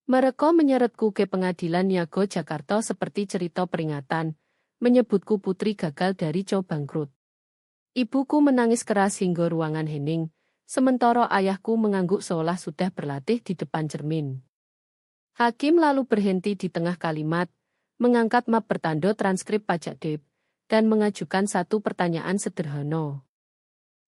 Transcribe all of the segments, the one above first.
Mereka menyeretku ke pengadilan niaga Jakarta seperti cerita peringatan, menyebutku putri gagal dari co bangkrut. Ibuku menangis keras hingga ruangan hening, sementara ayahku mengangguk seolah sudah berlatih di depan cermin. Hakim lalu berhenti di tengah kalimat, mengangkat map bertanda transkrip pajak DEP, dan mengajukan satu pertanyaan sederhana.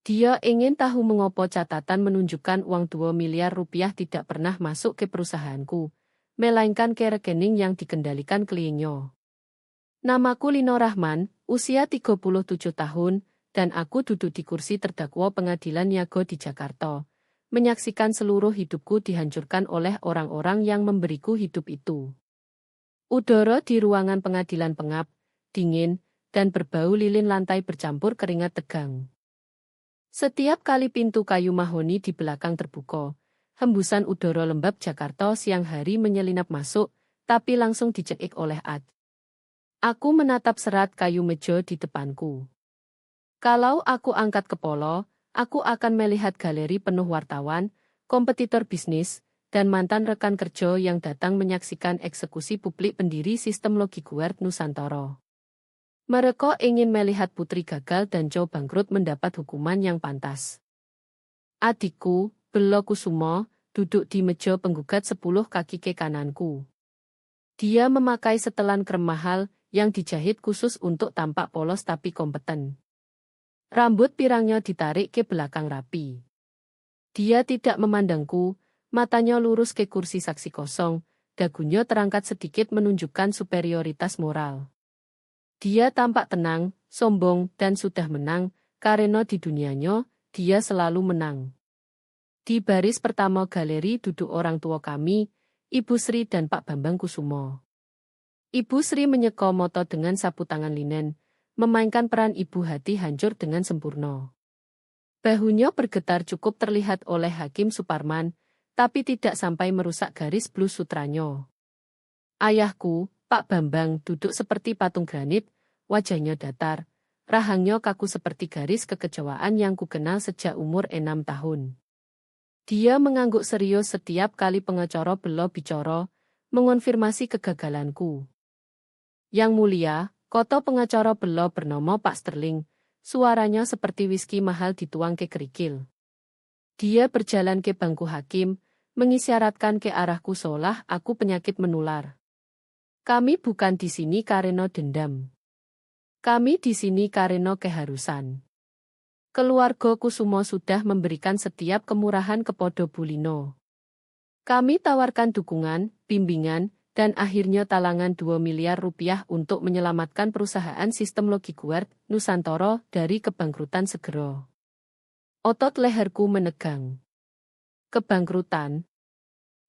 Dia ingin tahu mengapa catatan menunjukkan uang 2 miliar rupiah tidak pernah masuk ke perusahaanku, melainkan ke rekening yang dikendalikan kliennya. Namaku Lino Rahman, usia 37 tahun, dan aku duduk di kursi terdakwa pengadilan niaga di Jakarta, menyaksikan seluruh hidupku dihancurkan oleh orang-orang yang memberiku hidup itu. Udara di ruangan pengadilan pengap, dingin, dan berbau lilin lantai bercampur keringat tegang. Setiap kali pintu kayu mahoni di belakang terbuka, hembusan udara lembab Jakarta siang hari menyelinap masuk, tapi langsung dicekik oleh Ad. Aku menatap serat kayu meja di depanku. Kalau aku angkat kepala, aku akan melihat galeri penuh wartawan, kompetitor bisnis, dan mantan rekan kerja yang datang menyaksikan eksekusi publik pendiri sistem Logiguard Nusantara. Mereka ingin melihat putri gagal dan co bangkrut mendapat hukuman yang pantas. Adikku, Belo Kusumo, duduk di meja penggugat 10 kaki ke kananku. Dia memakai setelan krem mahal yang dijahit khusus untuk tampak polos tapi kompeten. Rambut pirangnya ditarik ke belakang rapi. Dia tidak memandangku, matanya lurus ke kursi saksi kosong, dagunya terangkat sedikit menunjukkan superioritas moral. Dia tampak tenang, sombong, dan sudah menang, karena di dunianya, dia selalu menang. Di baris pertama galeri duduk orang tua kami, Ibu Sri dan Pak Bambang Kusumo. Ibu Sri menyeka mata dengan sapu tangan linen, memainkan peran ibu hati hancur dengan sempurna. Bahunya bergetar cukup terlihat oleh Hakim Suparman, tapi tidak sampai merusak garis blus sutranya. Ayahku, Pak Bambang, duduk seperti patung granit, wajahnya datar, rahangnya kaku seperti garis kekecewaan yang kukenal sejak umur 6 tahun. Dia mengangguk serius setiap kali pengacara Belo bicara, mengonfirmasi kegagalanku. Yang mulia, koto pengacara Belo bernama Pak Sterling, suaranya seperti whisky mahal dituang ke kerikil. Dia berjalan ke bangku hakim, mengisyaratkan ke arahku seolah aku penyakit menular. Kami bukan di sini karena dendam. Kami di sini karena keharusan. Keluarga Kusumo sudah memberikan setiap kemurahan kepada Bu Lino. Kami tawarkan dukungan, bimbingan, dan akhirnya talangan 2 miliar rupiah untuk menyelamatkan perusahaan sistem Logiguard Nusantara dari kebangkrutan segera. Otot leherku menegang. Kebangkrutan.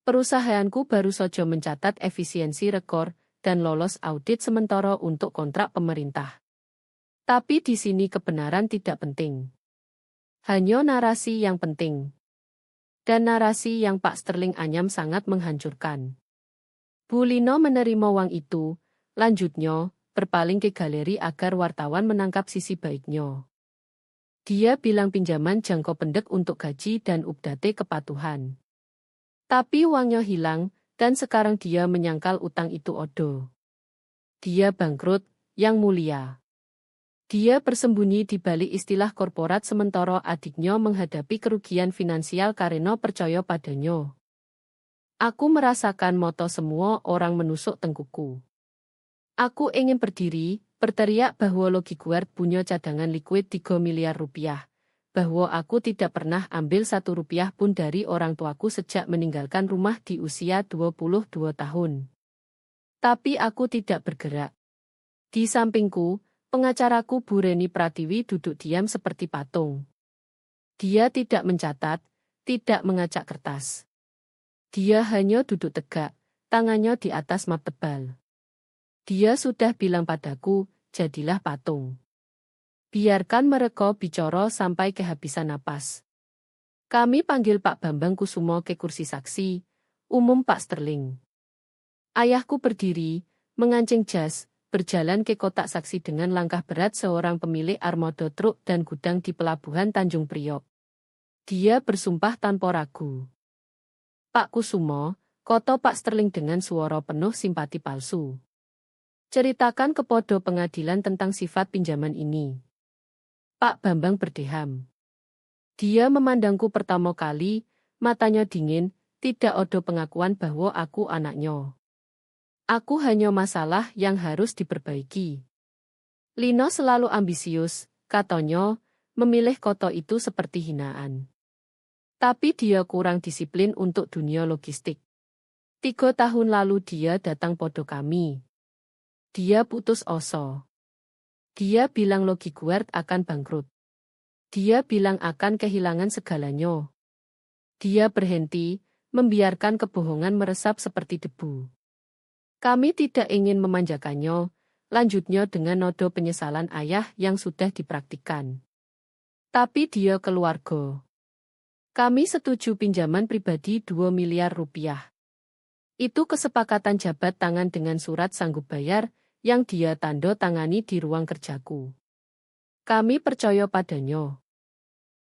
Perusahaanku baru saja mencatat efisiensi rekor dan lolos audit sementara untuk kontrak pemerintah. Tapi di sini kebenaran tidak penting. Hanya narasi yang penting. Dan narasi yang Pak Sterling anyam sangat menghancurkan. Bu Lino menerima uang itu, lanjutnya, berpaling ke galeri agar wartawan menangkap sisi baiknya. Dia bilang pinjaman jangka pendek untuk gaji dan update kepatuhan. Tapi uangnya hilang, dan sekarang dia menyangkal utang itu odo. Dia bangkrut, Yang Mulia. Dia bersembunyi di balik istilah korporat sementara adiknya menghadapi kerugian finansial karena percaya padanya. Aku merasakan moto semua orang menusuk tengkuku. Aku ingin berdiri, berteriak bahwa Logiguard punya cadangan likuid 3 miliar rupiah. Bahwa aku tidak pernah ambil 1 rupiah pun dari orang tuaku sejak meninggalkan rumah di usia 22 tahun. Tapi aku tidak bergerak. Di sampingku, pengacaraku Bu Reni Pratiwi duduk diam seperti patung. Dia tidak mencatat, tidak mengacak kertas. Dia hanya duduk tegak, tangannya di atas map tebal. Dia sudah bilang padaku, jadilah patung. Biarkan mereka bicara sampai kehabisan napas. Kami panggil Pak Bambang Kusumo ke kursi saksi, umum Pak Sterling. Ayahku berdiri, mengancing jas, berjalan ke kotak saksi dengan langkah berat seorang pemilik armada truk dan gudang di pelabuhan Tanjung Priok. Dia bersumpah tanpa ragu. Pak Kusumo, Koto Pak Sterling dengan suara penuh simpati palsu. Ceritakan ke podo pengadilan tentang sifat pinjaman ini. Pak Bambang berdeham. Dia memandangku pertama kali, matanya dingin, tidak ada pengakuan bahwa aku anaknya. Aku hanya masalah yang harus diperbaiki. Lino selalu ambisius, katanya, memilih Koto itu seperti hinaan. Tapi dia kurang disiplin untuk dunia logistik. 3 tahun lalu dia datang podo kami. Dia putus asa. Dia bilang Logiguard akan bangkrut. Dia bilang akan kehilangan segalanya. Dia berhenti, membiarkan kebohongan meresap seperti debu. Kami tidak ingin memanjakannya, lanjutnya dengan nodo penyesalan ayah yang sudah dipraktikkan. Tapi dia keluarga. Kami setuju pinjaman pribadi 2 miliar rupiah. Itu kesepakatan jabat tangan dengan surat sanggup bayar yang dia tanda tangani di ruang kerjaku. Kami percaya padanya.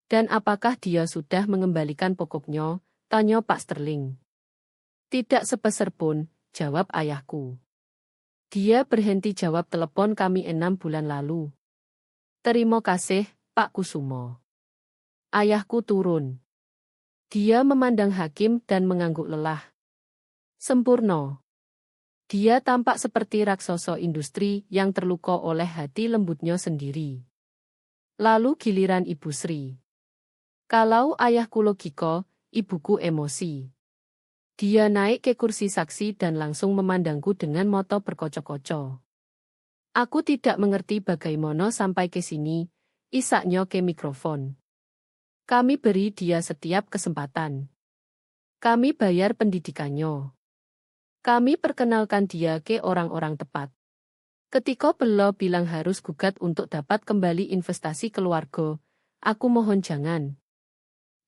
Dan apakah dia sudah mengembalikan pokoknya? Tanya Pak Sterling. Tidak sepeser pun, jawab ayahku. Dia berhenti jawab telepon kami 6 bulan lalu. Terima kasih, Pak Kusumo. Ayahku turun. Dia memandang hakim dan mengangguk lelah. Sempurna. Dia tampak seperti raksasa industri yang terluka oleh hati lembutnya sendiri. Lalu giliran Ibu Sri. Kalau ayahku logika, ibuku emosi. Dia naik ke kursi saksi dan langsung memandangku dengan mata berkocok-kocok. Aku tidak mengerti bagaimana sampai ke sini, isaknya ke mikrofon. Kami beri dia setiap kesempatan. Kami bayar pendidikannya. Kami perkenalkan dia ke orang-orang tepat. Ketika Belo bilang harus gugat untuk dapat kembali investasi keluarga, aku mohon jangan.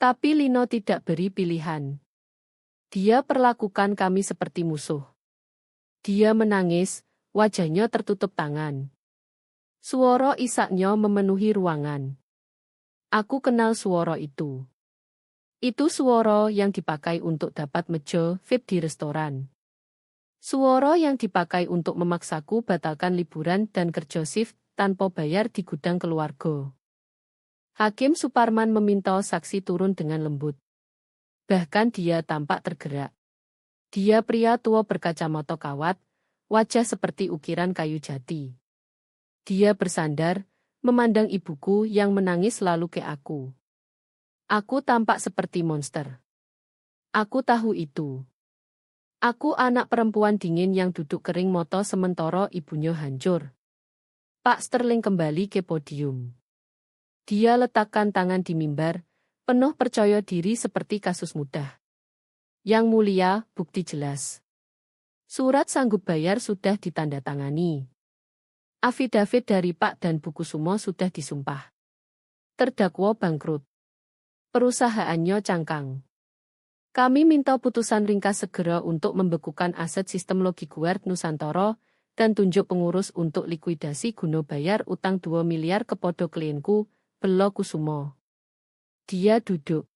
Tapi Lino tidak beri pilihan. Dia perlakukan kami seperti musuh. Dia menangis, wajahnya tertutup tangan. Suara isaknya memenuhi ruangan. Aku kenal suara itu. Itu suara yang dipakai untuk dapat meja VIP di restoran. Suara yang dipakai untuk memaksaku batalkan liburan dan kerja shift tanpa bayar di gudang keluarga. Hakim Suparman meminta saksi turun dengan lembut. Bahkan dia tampak tergerak. Dia pria tua berkacamata kawat, wajah seperti ukiran kayu jati. Dia bersandar, memandang ibuku yang menangis lalu ke aku. Aku tampak seperti monster. Aku tahu itu. Aku anak perempuan dingin yang duduk kering mata sementara ibunya hancur. Pak Sterling kembali ke podium. Dia letakkan tangan di mimbar, penuh percaya diri seperti kasus mudah. Yang mulia, bukti jelas. Surat sanggup bayar sudah ditandatangani. Afidavit dari Pak dan Bu Kusumo sudah disumpah. Terdakwa bangkrut. Perusahaannya cangkang. Kami minta putusan ringkas segera untuk membekukan aset sistem Logiguard Nusantara dan tunjuk pengurus untuk likuidasi guna bayar utang 2 miliar kepada klienku, Belo Kusumo. Dia duduk.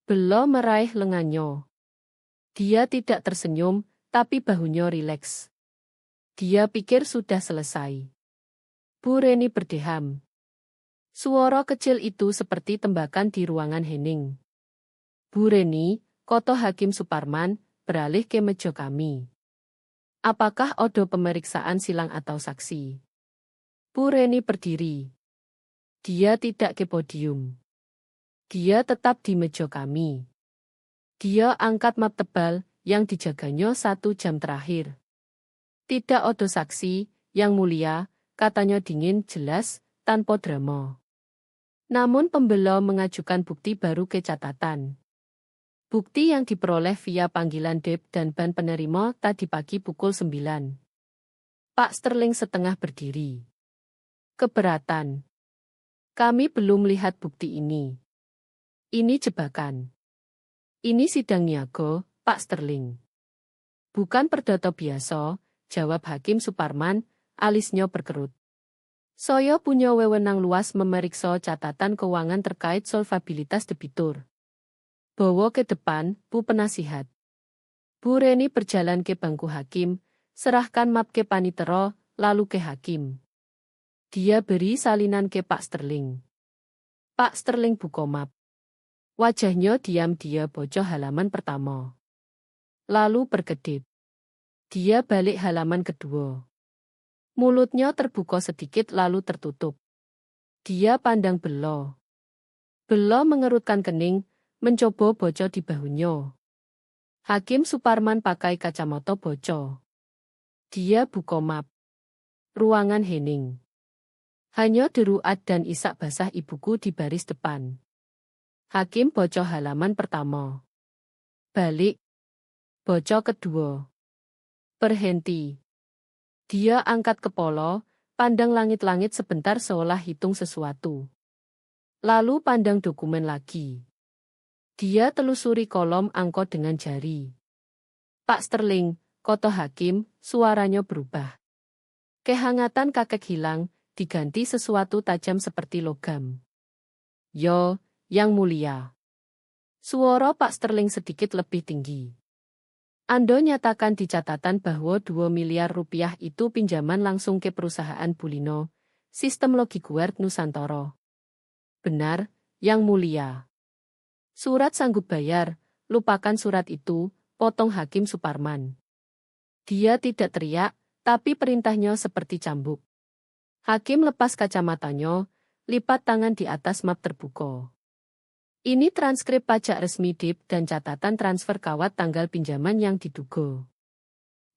Belo meraih lengannya. Dia tidak tersenyum, tapi bahunya rileks. Dia pikir sudah selesai. Bu Reni berdeham. Suara kecil itu seperti tembakan di ruangan hening. Bu Reni, Koto Hakim Suparman, beralih ke meja kami. Apakah ada pemeriksaan silang atau saksi? Bu Reni berdiri. Dia tidak ke podium. Dia tetap di meja kami. Dia angkat map tebal yang dijaganya 1 jam terakhir. Tidak ada saksi, yang mulia, katanya dingin jelas, tanpa drama. Namun pembela mengajukan bukti baru ke catatan. Bukti yang diperoleh via panggilan DEP dan ban penerima tadi pagi pukul 9. Pak Sterling setengah berdiri. Keberatan. Kami belum lihat bukti ini. Ini jebakan. Ini sidang niaga, Pak Sterling. Bukan perdata biasa, jawab Hakim Suparman, alisnya berkerut. Saya punya wewenang luas memeriksa catatan keuangan terkait solvabilitas debitur. Bawa ke depan, Bu Penasihat. Bu Reni berjalan ke bangku hakim, serahkan map ke panitera, lalu ke hakim. Dia beri salinan ke Pak Sterling. Pak Sterling buka map. Wajahnya diam, dia bocah halaman pertama. Lalu berkedip. Dia balik halaman kedua. Mulutnya terbuka sedikit lalu tertutup. Dia pandang Belo. Belo mengerutkan kening, mencoba bocah di bahunya. Hakim Suparman pakai kacamata bocah. Dia buka map. Ruangan Henning. Hanya Deruat dan isak basah ibuku di baris depan. Hakim bocah halaman pertama. Balik. Bocah kedua. Berhenti. Dia angkat kepala, pandang langit-langit sebentar seolah hitung sesuatu. Lalu pandang dokumen lagi. Dia telusuri kolom angka dengan jari. Pak Sterling, kata hakim, suaranya berubah. Kehangatan kakek hilang, diganti sesuatu tajam seperti logam. Yo, Yang Mulia. Suara Pak Sterling sedikit lebih tinggi. Anda nyatakan di catatan bahwa 2 miliar rupiah itu pinjaman langsung ke perusahaan Bulino, Sistem Logiguard Nusantara. Benar, Yang Mulia. Surat sanggup bayar, lupakan surat itu, potong Hakim Suparman. Dia tidak teriak, tapi perintahnya seperti cambuk. Hakim lepas kacamatanya, lipat tangan di atas map terbuka. Ini transkrip pajak resmi DIP dan catatan transfer kawat tanggal pinjaman yang diduga.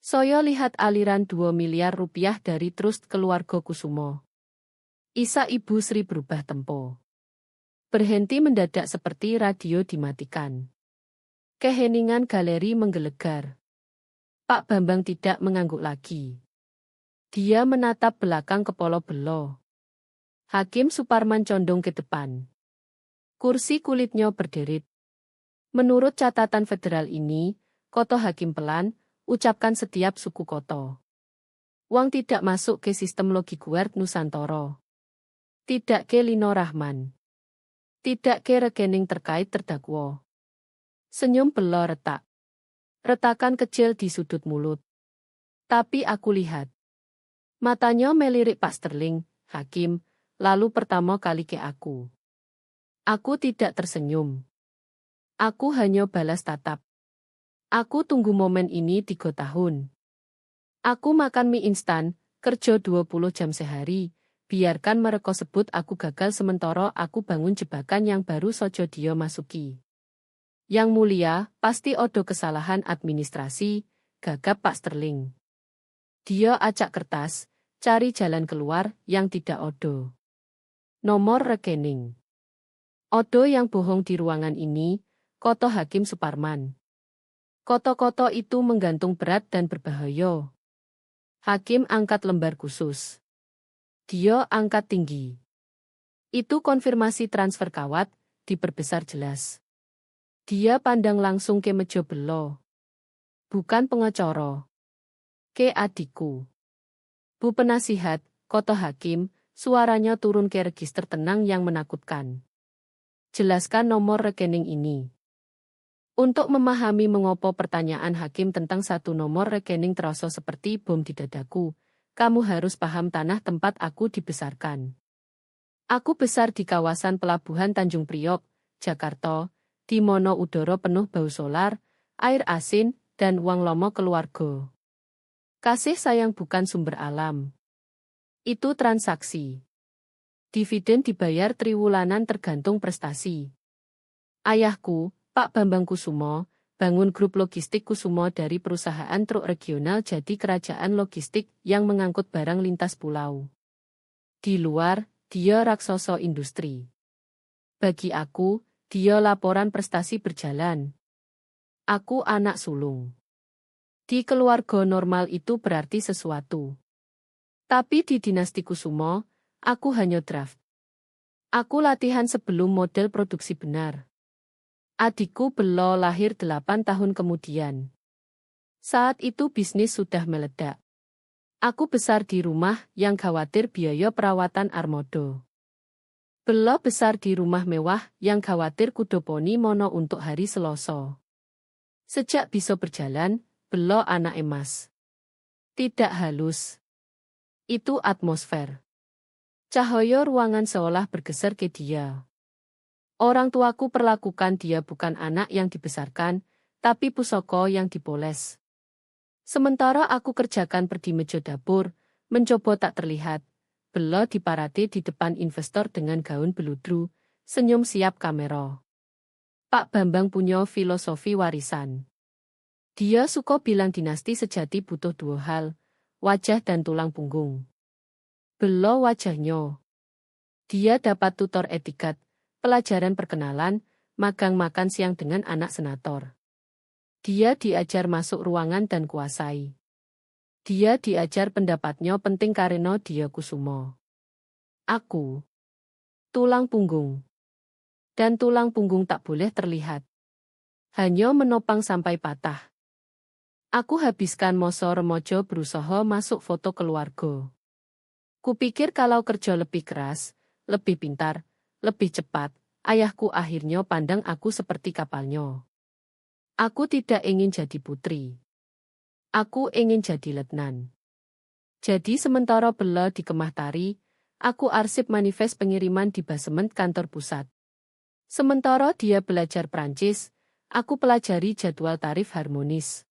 Saya lihat aliran 2 miliar rupiah dari trust keluarga Kusumo. Isa Ibu Sri berubah tempo. Berhenti mendadak seperti radio dimatikan. Keheningan galeri menggelegar. Pak Bambang tidak mengangguk lagi. Dia menatap belakang kepala Belo. Hakim Suparman condong ke depan. Kursi kulitnya berderit. Menurut catatan federal ini, koto hakim pelan, ucapkan setiap suku koto. Uang tidak masuk ke sistem Logiguard Nusantara. Tidak ke Lino Rahman. Tidak ke rekening terkait terdakwa. Senyum Belo retak. Retakan kecil di sudut mulut. Tapi aku lihat. Matanya melirik Pak Sterling, hakim, lalu pertama kali ke aku. Aku tidak tersenyum. Aku hanya balas tatap. Aku tunggu momen ini 3 tahun. Aku makan mie instan, kerja 20 jam sehari, biarkan mereka sebut aku gagal sementara aku bangun jebakan yang baru saja dia masuki. Yang Mulia, pasti ada kesalahan administrasi, gagap Pak Sterling. Dia acak kertas, cari jalan keluar yang tidak ada. Nomor rekening. Odo yang bohong di ruangan ini, koto Hakim Suparman. Koto-koto itu menggantung berat dan berbahaya. Hakim angkat lembar khusus. Dia angkat tinggi. Itu konfirmasi transfer kawat, diperbesar jelas. Dia pandang langsung ke meja Belo. Bukan pengacara. Ke adikku. Bu penasihat, koto hakim, suaranya turun ke register tenang yang menakutkan. Jelaskan nomor rekening ini. Untuk memahami mengopo pertanyaan hakim tentang satu nomor rekening terasa seperti bom di dadaku, kamu harus paham tanah tempat aku dibesarkan. Aku besar di kawasan pelabuhan Tanjung Priok, Jakarta, di mana udara penuh bau solar, air asin, dan uang lomo keluarga. Kasih sayang bukan sumber alam. Itu transaksi. Dividen dibayar triwulanan tergantung prestasi. Ayahku, Pak Bambang Kusumo, bangun grup logistik Kusumo dari perusahaan truk regional jadi kerajaan logistik yang mengangkut barang lintas pulau. Di luar, dia raksasa industri. Bagi aku, dia laporan prestasi berjalan. Aku anak sulung. Di keluarga normal itu berarti sesuatu. Tapi di dinasti Kusumo, aku hanya draft. Aku latihan sebelum model produksi benar. Adikku Belo lahir 8 tahun kemudian. Saat itu bisnis sudah meledak. Aku besar di rumah yang khawatir biaya perawatan armada. Belo besar di rumah mewah yang khawatir kudoponi mono untuk hari Selasa. Sejak bisa berjalan, Belo anak emas. Tidak halus. Itu atmosfer. Cahaya ruangan seolah bergeser ke dia. Orang tuaku perlakukan dia bukan anak yang dibesarkan, tapi pusaka yang dipoles. Sementara aku kerjakan perdi meja dapur, mencoba tak terlihat. Belo di parade di depan investor dengan gaun beludru, senyum siap kamera. Pak Bambang punya filosofi warisan. Dia suka bilang dinasti sejati butuh dua hal, wajah dan tulang punggung. Belo wajahnya. Dia dapat tutor etiket, pelajaran perkenalan, magang makan siang dengan anak senator. Dia diajar masuk ruangan dan kuasai. Dia diajar pendapatnya penting karena dia kusumo. Aku. Tulang punggung. Dan tulang punggung tak boleh terlihat. Hanya menopang sampai patah. Aku habiskan masa remaja berusaha masuk foto keluarga. Kupikir kalau kerja lebih keras, lebih pintar, lebih cepat, ayahku akhirnya pandang aku seperti kapalnya. Aku tidak ingin jadi putri. Aku ingin jadi letnan. Jadi sementara Belo di Kemah Tari, aku arsip manifest pengiriman di basement kantor pusat. Sementara dia belajar Prancis, aku pelajari jadwal tarif harmonis.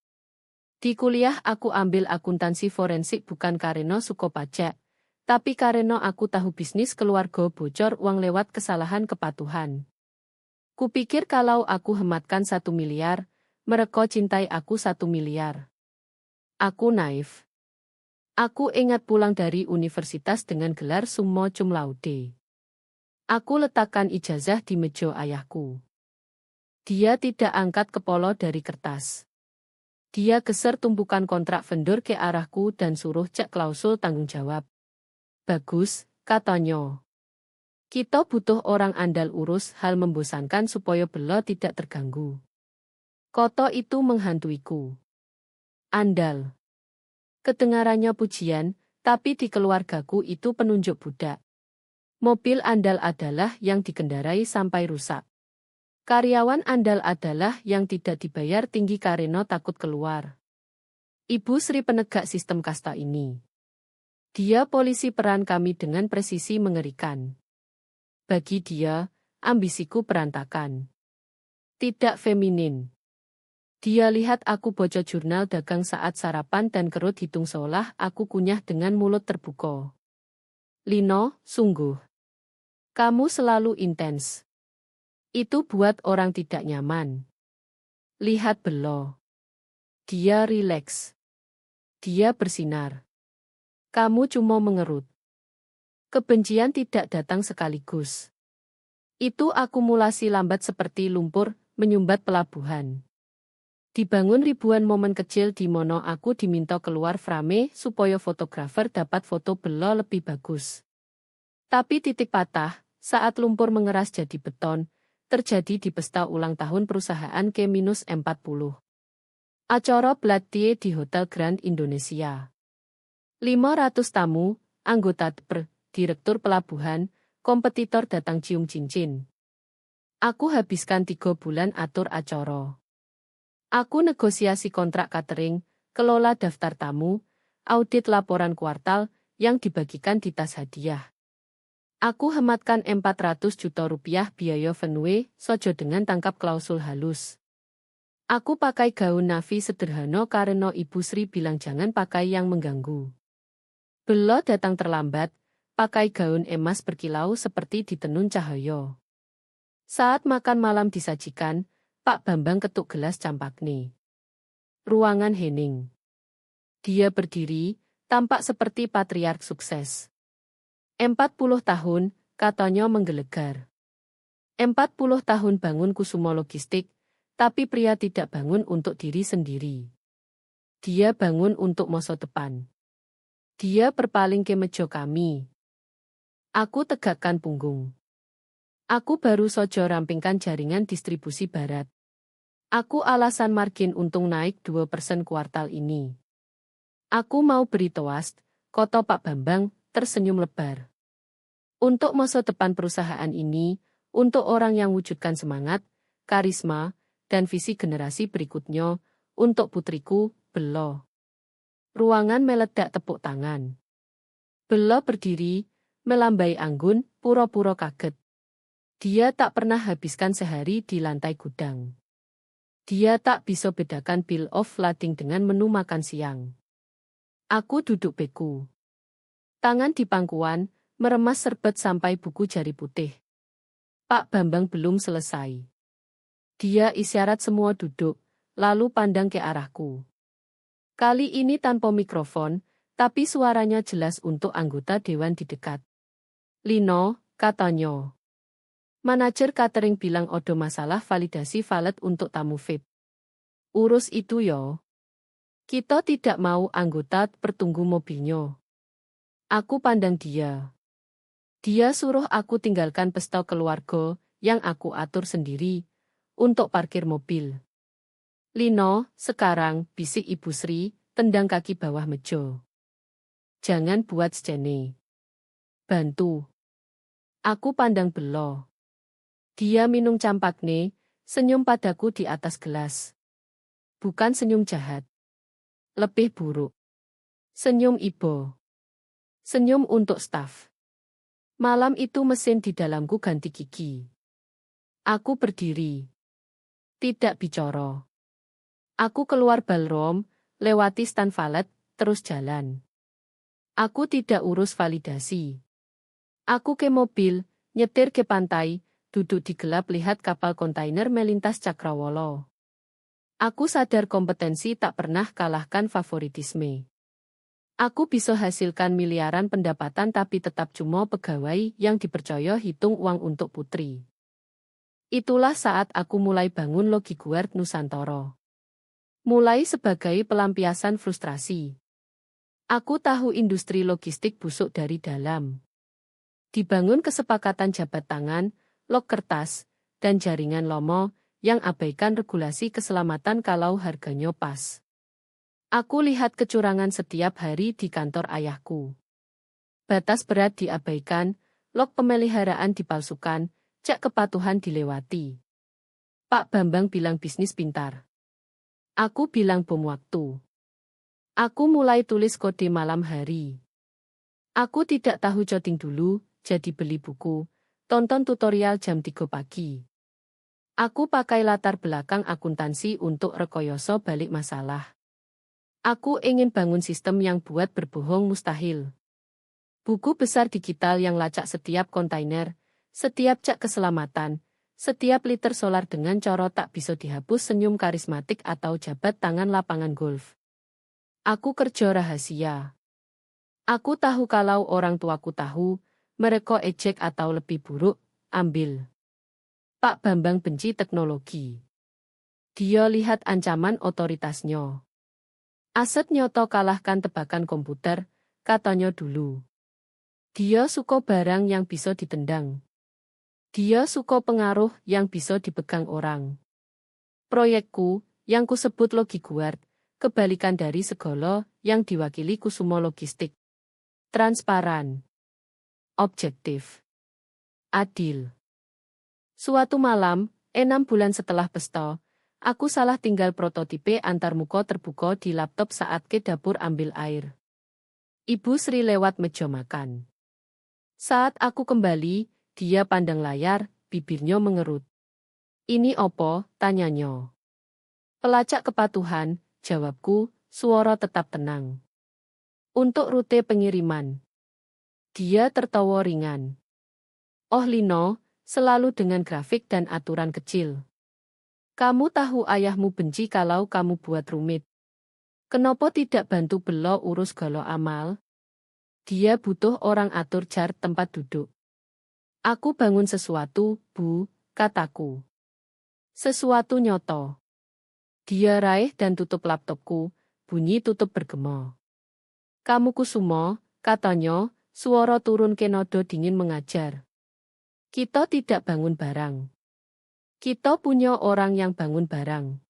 Di kuliah aku ambil akuntansi forensik bukan karena suka pajak, tapi karena aku tahu bisnis keluarga bocor uang lewat kesalahan kepatuhan. Kupikir kalau aku hematkan 1 miliar, mereka cintai aku 1 miliar. Aku naif. Aku ingat pulang dari universitas dengan gelar summa cum laude. Aku letakkan ijazah di meja ayahku. Dia tidak angkat kepala dari kertas. Dia geser tumpukan kontrak vendor ke arahku dan suruh cek klausul tanggung jawab. Bagus, katanya. Kita butuh orang andal urus hal membosankan supaya Belo tidak terganggu. Kata itu menghantuiku. Andal. Kedengarannya pujian, tapi di keluargaku itu penunjuk budak. Mobil andal adalah yang dikendarai sampai rusak. Karyawan andal adalah yang tidak dibayar tinggi karena takut keluar. Ibu Sri penegak sistem kasta ini. Dia polisi peran kami dengan presisi mengerikan. Bagi dia, ambisiku berantakan. Tidak feminin. Dia lihat aku baca jurnal dagang saat sarapan dan kerut hitung seolah aku kunyah dengan mulut terbuka. Lino, sungguh. Kamu selalu intens. Itu buat orang tidak nyaman. Lihat Belo. Dia rileks. Dia bersinar. Kamu cuma mengerut. Kebencian tidak datang sekaligus. Itu akumulasi lambat seperti lumpur, menyumbat pelabuhan. Dibangun ribuan momen kecil di mana aku diminta keluar frame supaya fotografer dapat foto Belo lebih bagus. Tapi titik patah, saat lumpur mengeras jadi beton, terjadi di pesta ulang tahun perusahaan K-40. Acara Blood Tea di Hotel Grand Indonesia. 500 tamu, anggota TPR, direktur pelabuhan, kompetitor datang cium cincin. Aku habiskan 3 bulan atur acara. Aku negosiasi kontrak catering, kelola daftar tamu, audit laporan kuartal, yang dibagikan di tas hadiah. Aku hematkan 400 juta rupiah biaya venue, sojo dengan tangkap klausul halus. Aku pakai gaun navy sederhana karena Ibu Sri bilang jangan pakai yang mengganggu. Belo datang terlambat, pakai gaun emas berkilau seperti ditenun cahaya. Saat makan malam disajikan, Pak Bambang ketuk gelas campakne. Ruangan hening. Dia berdiri, tampak seperti patriark sukses. 40 tahun, katanya menggelegar. 40 tahun bangun Kusumo Logistik, tapi pria tidak bangun untuk diri sendiri. Dia bangun untuk masa depan. Dia berpaling ke meja kami. Aku tegakkan punggung. Aku baru saja rampingkan jaringan distribusi barat. Aku alasan margin untung naik 2% kuartal ini. Aku mau beri toast, kata Pak Bambang, tersenyum lebar. Untuk masa depan perusahaan ini, untuk orang yang wujudkan semangat, karisma, dan visi generasi berikutnya, untuk putriku, Bella. Ruangan meledak tepuk tangan. Bella berdiri, melambai anggun, pura-pura kaget. Dia tak pernah habiskan sehari di lantai gudang. Dia tak bisa bedakan bill of lading dengan menu makan siang. Aku duduk beku. Tangan di pangkuan, meremas serbet sampai buku jari putih. Pak Bambang belum selesai. Dia isyarat semua duduk, lalu pandang ke arahku. Kali ini tanpa mikrofon, tapi suaranya jelas untuk anggota dewan di dekat. Lino, katanya. Manajer catering bilang ada masalah validasi valet untuk tamu VIP. Urus itu yo. Kita tidak mau anggota pertunggu mobilnya. Aku pandang dia. Dia suruh aku tinggalkan pesta keluarga yang aku atur sendiri untuk parkir mobil. Lino, sekarang, bisik Ibu Sri, tendang kaki bawah meja. Jangan buat scene. Bantu. Aku pandang Bella. Dia minum campakne, senyum padaku di atas gelas. Bukan senyum jahat. Lebih buruk. Senyum ibo. Senyum untuk staf. Malam itu mesin di dalamku ganti gigi. Aku berdiri. Tidak bicara. Aku keluar ballroom, lewati stand valet, terus jalan. Aku tidak urus validasi. Aku ke mobil, nyetir ke pantai, duduk di gelap lihat kapal kontainer melintas cakrawala. Aku sadar kompetensi tak pernah kalahkan favoritisme. Aku bisa hasilkan miliaran pendapatan tapi tetap cuma pegawai yang dipercaya hitung uang untuk putri. Itulah saat aku mulai bangun Logiguard Nusantara. Mulai sebagai pelampiasan frustrasi. Aku tahu industri logistik busuk dari dalam. Dibangun kesepakatan jabat tangan, log kertas, dan jaringan lomo yang abaikan regulasi keselamatan kalau harganya pas. Aku lihat kecurangan setiap hari di kantor ayahku. Batas berat diabaikan, log pemeliharaan dipalsukan, cek kepatuhan dilewati. Pak Bambang bilang bisnis pintar. Aku bilang bom waktu. Aku mulai tulis kode malam hari. Aku tidak tahu coding dulu, jadi beli buku, tonton tutorial jam 3 pagi. Aku pakai latar belakang akuntansi untuk rekoyoso balik masalah. Aku ingin bangun sistem yang buat berbohong mustahil. Buku besar digital yang lacak setiap kontainer, setiap cek keselamatan, setiap liter solar dengan coro tak bisa dihapus senyum karismatik atau jabat tangan lapangan golf. Aku kerja rahasia. Aku tahu kalau orang tuaku tahu, mereka ejek atau lebih buruk, ambil. Pak Bambang benci teknologi. Dia lihat ancaman otoritasnya. Aset nyoto kalahkan tebakan komputer, katanya dulu. Dia suka barang yang bisa ditendang. Dia suka pengaruh yang bisa dipegang orang. Proyekku, yang kusebut Logiguard, kebalikan dari segala yang diwakili Kusumo Logistik. Transparan. Objektif. Adil. Suatu malam, 6 bulan setelah pesta, aku salah tinggal prototipe antarmuka terbuka di laptop saat ke dapur ambil air. Ibu Sri lewat meja makan. Saat aku kembali, dia pandang layar, bibirnya mengerut. Ini opo, tanyanya. Pelacak kepatuhan, jawabku, suara tetap tenang. Untuk rute pengiriman. Dia tertawa ringan. Oh Lino, selalu dengan grafik dan aturan kecil. Kamu tahu ayahmu benci kalau kamu buat rumit. Kenapa tidak bantu Bella urus galo amal? Dia butuh orang atur jar tempat duduk. Aku bangun sesuatu, Bu, kataku. Sesuatu nyoto. Dia raih dan tutup laptopku, bunyi tutup bergema. Kamu Kusumo, katanya, suara turun ke nodo dingin mengajar. Kita tidak bangun barang. Kita punya orang yang bangun barang.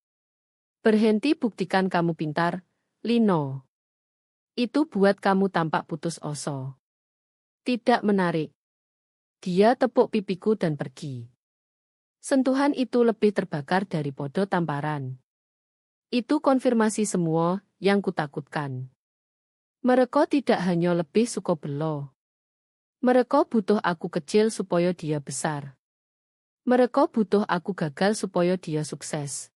Berhenti buktikan kamu pintar, Lino. Itu buat kamu tampak putus asa. Tidak menarik. Dia tepuk pipiku dan pergi. Sentuhan itu lebih terbakar dari podo tamparan. Itu konfirmasi semua yang kutakutkan. Mereka tidak hanya lebih suka belo. Mereka butuh aku kecil supaya dia besar. Mereka butuh aku gagal supaya dia sukses.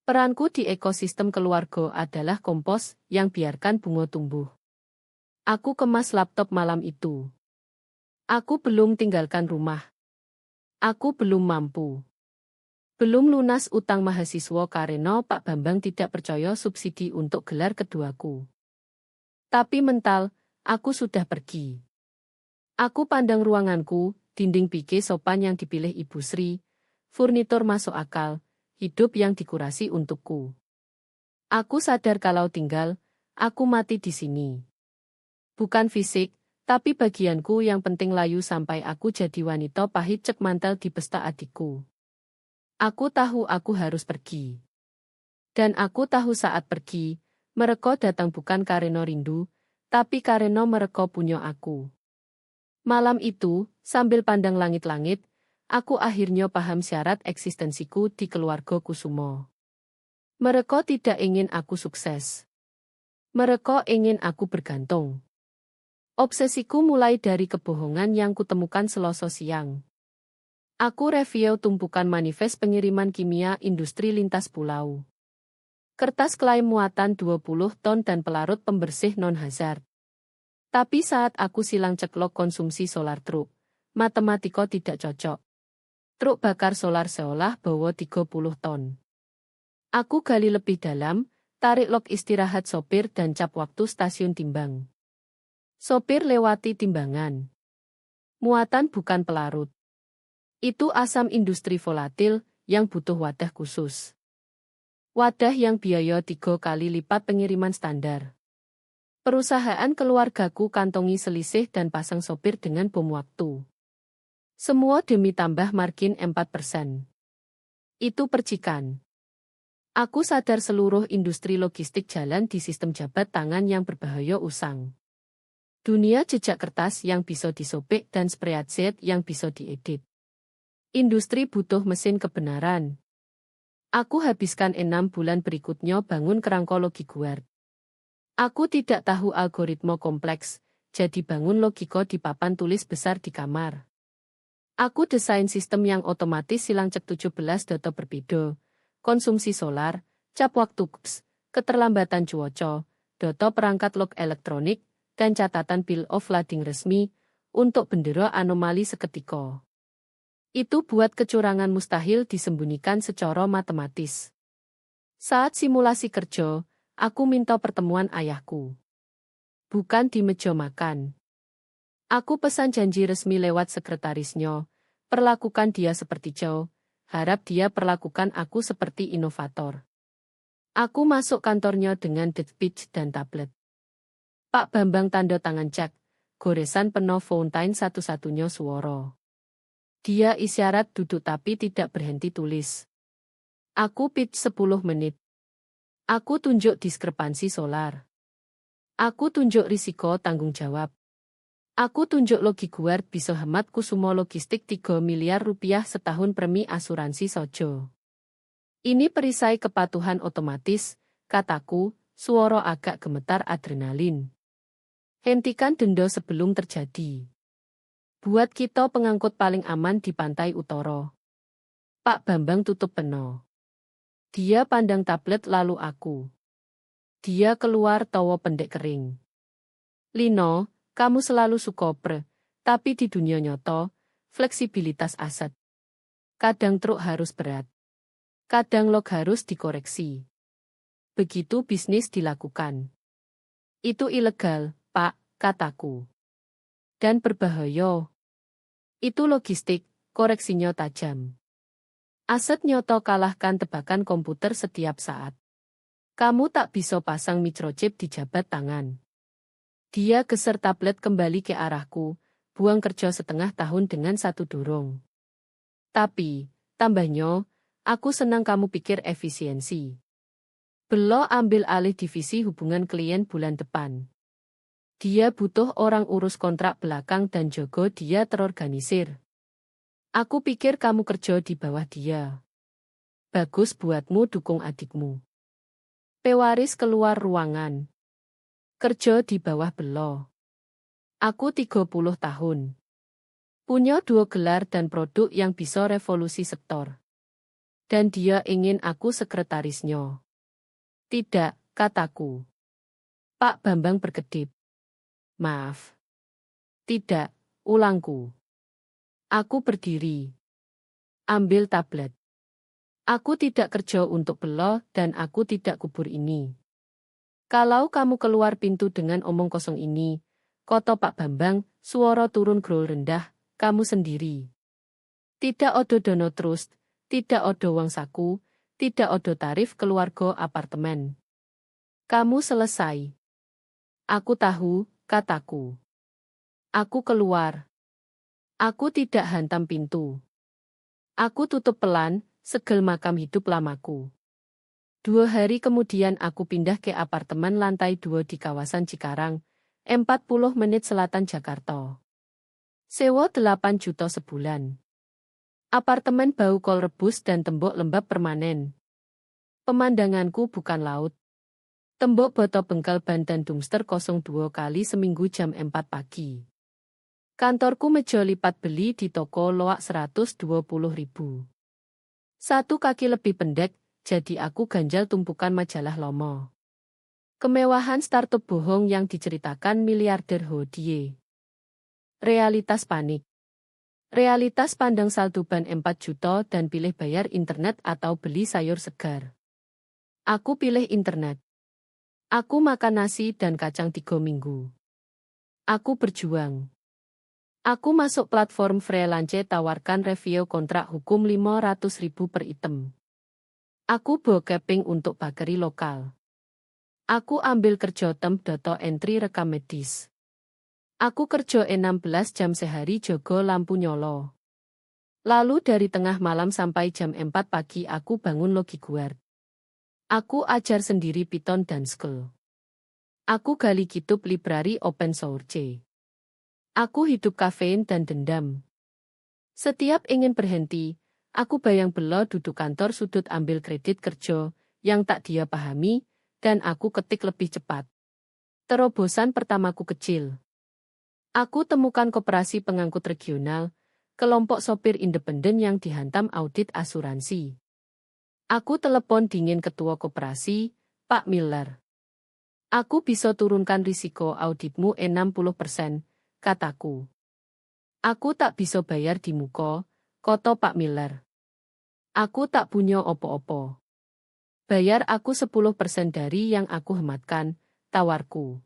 Peranku di ekosistem keluarga adalah kompos yang biarkan bunga tumbuh. Aku kemas laptop malam itu. Aku belum tinggalkan rumah. Aku belum mampu. Belum lunas utang mahasiswa karena Pak Bambang tidak percaya subsidi untuk gelar keduaku. Tapi mental, aku sudah pergi. Aku pandang ruanganku, dinding pike sopan yang dipilih Ibu Sri, furnitur masuk akal, hidup yang dikurasi untukku. Aku sadar kalau tinggal, aku mati di sini. Bukan fisik, tapi bagianku yang penting layu sampai aku jadi wanita pahit cek mantel di pesta adikku. Aku tahu aku harus pergi. Dan aku tahu saat pergi, mereka datang bukan karena rindu, tapi karena mereka punya aku. Malam itu, sambil pandang langit-langit, aku akhirnya paham syarat eksistensiku di keluarga Kusumo. Mereka tidak ingin aku sukses. Mereka ingin aku bergantung. Obsesiku mulai dari kebohongan yang kutemukan Selasa siang. Aku review tumpukan manifest pengiriman kimia industri lintas pulau. Kertas klaim muatan 20 ton dan pelarut pembersih non-hazard. Tapi saat aku silang ceklok konsumsi solar truk, matematika tidak cocok. Truk bakar solar seolah bawa 30 ton. Aku gali lebih dalam, tarik log istirahat sopir dan cap waktu stasiun timbang. Sopir lewati timbangan. Muatan bukan pelarut. Itu asam industri volatil yang butuh wadah khusus. Wadah yang biaya 3 kali lipat pengiriman standar. Perusahaan keluargaku kantongi selisih dan pasang sopir dengan bom waktu. Semua demi tambah margin 4%. Itu percikan. Aku sadar seluruh industri logistik jalan di sistem jabat tangan yang berbahaya usang. Dunia jejak kertas yang bisa disobek dan spreadsheet yang bisa diedit. Industri butuh mesin kebenaran. Aku habiskan 6 bulan berikutnya bangun kerangka logiguard. Aku tidak tahu algoritma kompleks, jadi bangun logika di papan tulis besar di kamar. Aku desain sistem yang otomatis silang cek 17 data berbeda, konsumsi solar, cap waktu keterlambatan cuaca, data perangkat log elektronik, dan catatan bill of lading resmi, untuk bendera anomali seketika. Itu buat kecurangan mustahil disembunyikan secara matematis. Saat simulasi kerja, aku minta pertemuan ayahku. Bukan di meja makan. Aku pesan janji resmi lewat sekretarisnya, perlakukan dia seperti Joe, harap dia perlakukan aku seperti inovator. Aku masuk kantornya dengan deathpitch dan tablet. Pak Bambang tanda tangan cek, goresan penuh fountain satu-satunya suara. Dia isyarat duduk tapi tidak berhenti tulis. Aku pitch 10 menit. Aku tunjuk diskrepansi solar. Aku tunjuk risiko tanggung jawab. Aku tunjuk logiguard bisa hemat Kusumo logistik 3 miliar rupiah setahun premi asuransi sojo. Ini perisai kepatuhan otomatis, kataku, suara agak gemetar adrenalin. Hentikan denda sebelum terjadi. Buat kita pengangkut paling aman di pantai utara. Pak Bambang tutup peno. Dia pandang tablet lalu aku. Dia keluar tawa pendek kering. Lino, kamu selalu suka tapi di dunia nyata, fleksibilitas aset. Kadang truk harus berat. Kadang log harus dikoreksi. Begitu bisnis dilakukan. Itu ilegal, Pak, kataku. Dan berbahaya. Itu logistik, koreksinya tajam. Aset nyoto kalahkan tebakan komputer setiap saat. Kamu tak bisa pasang microchip di jabat tangan. Dia geser tablet kembali ke arahku, buang kerja setengah tahun dengan satu dorong. Tapi, tambahnya, aku senang kamu pikir efisiensi. Belo ambil alih divisi hubungan klien bulan depan. Dia butuh orang urus kontrak belakang dan jago dia terorganisir. Aku pikir kamu kerja di bawah dia. Bagus buatmu dukung adikmu. Pewaris keluar ruangan. Kerja di bawah Belo. Aku 30 tahun. Punya 2 gelar dan produk yang bisa revolusi sektor. Dan dia ingin aku sekretarisnya. Tidak, kataku. Pak Bambang berkedip. Maaf. Tidak, ulangku. Aku berdiri. Ambil tablet. Aku tidak kerja untuk Belo dan aku tidak kubur ini. Kalau kamu keluar pintu dengan omong kosong ini, kata Pak Bambang, suara turun grol rendah, kamu sendiri. Tidak odo dono trust, tidak odo wang saku, tidak odo tarif keluarga apartemen. Kamu selesai. Aku tahu, kataku. Aku keluar. Aku tidak hantam pintu. Aku tutup pelan, segel makam hidup lamaku. 2 hari kemudian aku pindah ke apartemen lantai 2 di kawasan Cikarang, 40 menit selatan Jakarta. Sewa 8 juta sebulan. Apartemen bau kol rebus dan tembok lembab permanen. Pemandanganku bukan laut. Tembok botol bengkal ban dan dumpster kosong 2 kali seminggu jam 4 pagi. Kantorku meja lipat beli di toko loak 120.000. 1 kaki lebih pendek, jadi aku ganjal tumpukan majalah lomo. Kemewahan startup bohong yang diceritakan miliarder Hodie. Realitas panik. Realitas pandang saldo ban 4 juta dan pilih bayar internet atau beli sayur segar. Aku pilih internet. Aku makan nasi dan kacang 3 minggu. Aku berjuang. Aku masuk platform freelance tawarkan review kontrak hukum 500.000 per item. Aku bookkeeping untuk bakery lokal. Aku ambil kerja temp data entry rekam medis. Aku kerja 16 jam sehari jogo lampu nyolo. Lalu dari tengah malam sampai jam 4 pagi aku bangun logi guard. Aku ajar sendiri Python dan Skl. Aku gali kitab library open source. Aku hidup kafein dan dendam. Setiap ingin berhenti, aku bayang Belo duduk kantor sudut ambil kredit kerja yang tak dia pahami, dan aku ketik lebih cepat. Terobosan pertamaku kecil. Aku temukan koperasi pengangkut regional, kelompok sopir independen yang dihantam audit asuransi. Aku telepon dingin ketua koperasi, Pak Miller. Aku bisa turunkan risiko auditmu 60%, kataku. Aku tak bisa bayar di muka, kata Pak Miller. Aku tak punya opo-opo. Bayar aku 10% dari yang aku hematkan, tawarku.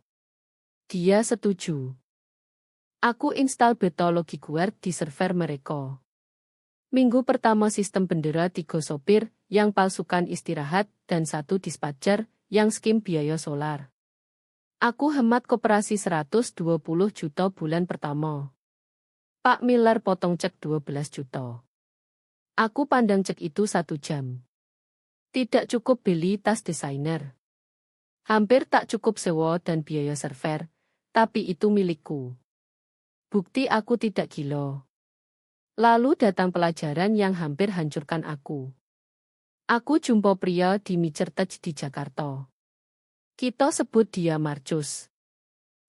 Dia setuju. Aku install Betologi Guard di server mereka. Minggu pertama sistem bendera 3 sopir yang palsukan istirahat dan 1 dispatcher yang skim biaya solar. Aku hemat koperasi 120 juta bulan pertama. Pak Miller potong cek 12 juta. Aku pandang cek itu 1 jam. Tidak cukup beli tas desainer. Hampir tak cukup sewa dan biaya server, tapi itu milikku. Bukti aku tidak gila. Lalu datang pelajaran yang hampir hancurkan aku. Aku jumpa pria di Micertech di Jakarta. Kita sebut dia Marcus.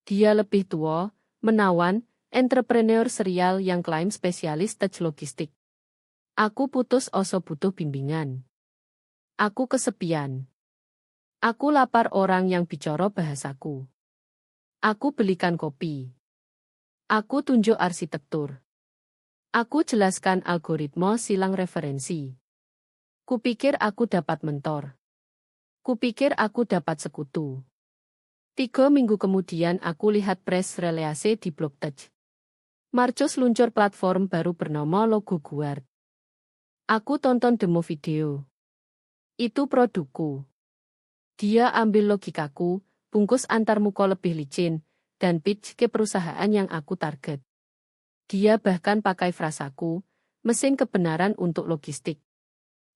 Dia lebih tua, menawan, entrepreneur serial yang klaim spesialis tech logistik. Aku putus asa butuh bimbingan. Aku kesepian. Aku lapar orang yang bicara bahasaku. Aku belikan kopi. Aku tunjuk arsitektur. Aku jelaskan algoritma silang referensi. Kupikir aku dapat mentor. Kupikir aku dapat sekutu. 3 minggu kemudian aku lihat press release di BlogTech. Marcus luncur platform baru bernama Logo Guard. Aku tonton demo video. Itu produkku. Dia ambil logikaku, bungkus antarmuka lebih licin, dan pitch ke perusahaan yang aku target. Dia bahkan pakai frasaku, mesin kebenaran untuk logistik.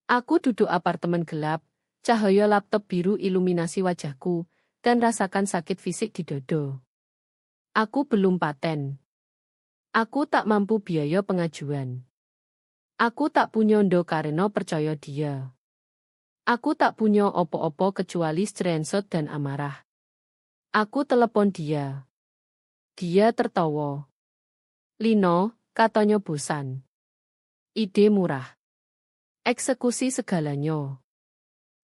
Aku duduk apartemen gelap, cahaya laptop biru iluminasi wajahku, dan rasakan sakit fisik di dodo. Aku belum paten. Aku tak mampu biaya pengajuan. Aku tak punya ndo karena percaya dia. Aku tak punya opo-opo kecuali screenshot dan amarah. Aku telepon dia. Dia tertawa. Lino, katanya bosan. Ide murah. Eksekusi segalanya.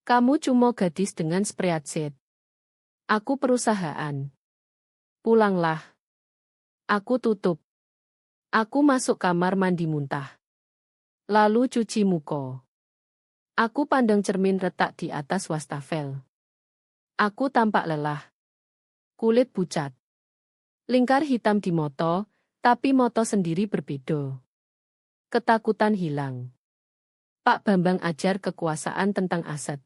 Kamu cuma gadis dengan spreadsheet. Aku perusahaan. Pulanglah. Aku tutup. Aku masuk kamar mandi muntah. Lalu cuci muka. Aku pandang cermin retak di atas wastafel. Aku tampak lelah. Kulit pucat. Lingkar hitam di moto, tapi moto sendiri berbeda. Ketakutan hilang. Pak Bambang ajar kekuasaan tentang aset.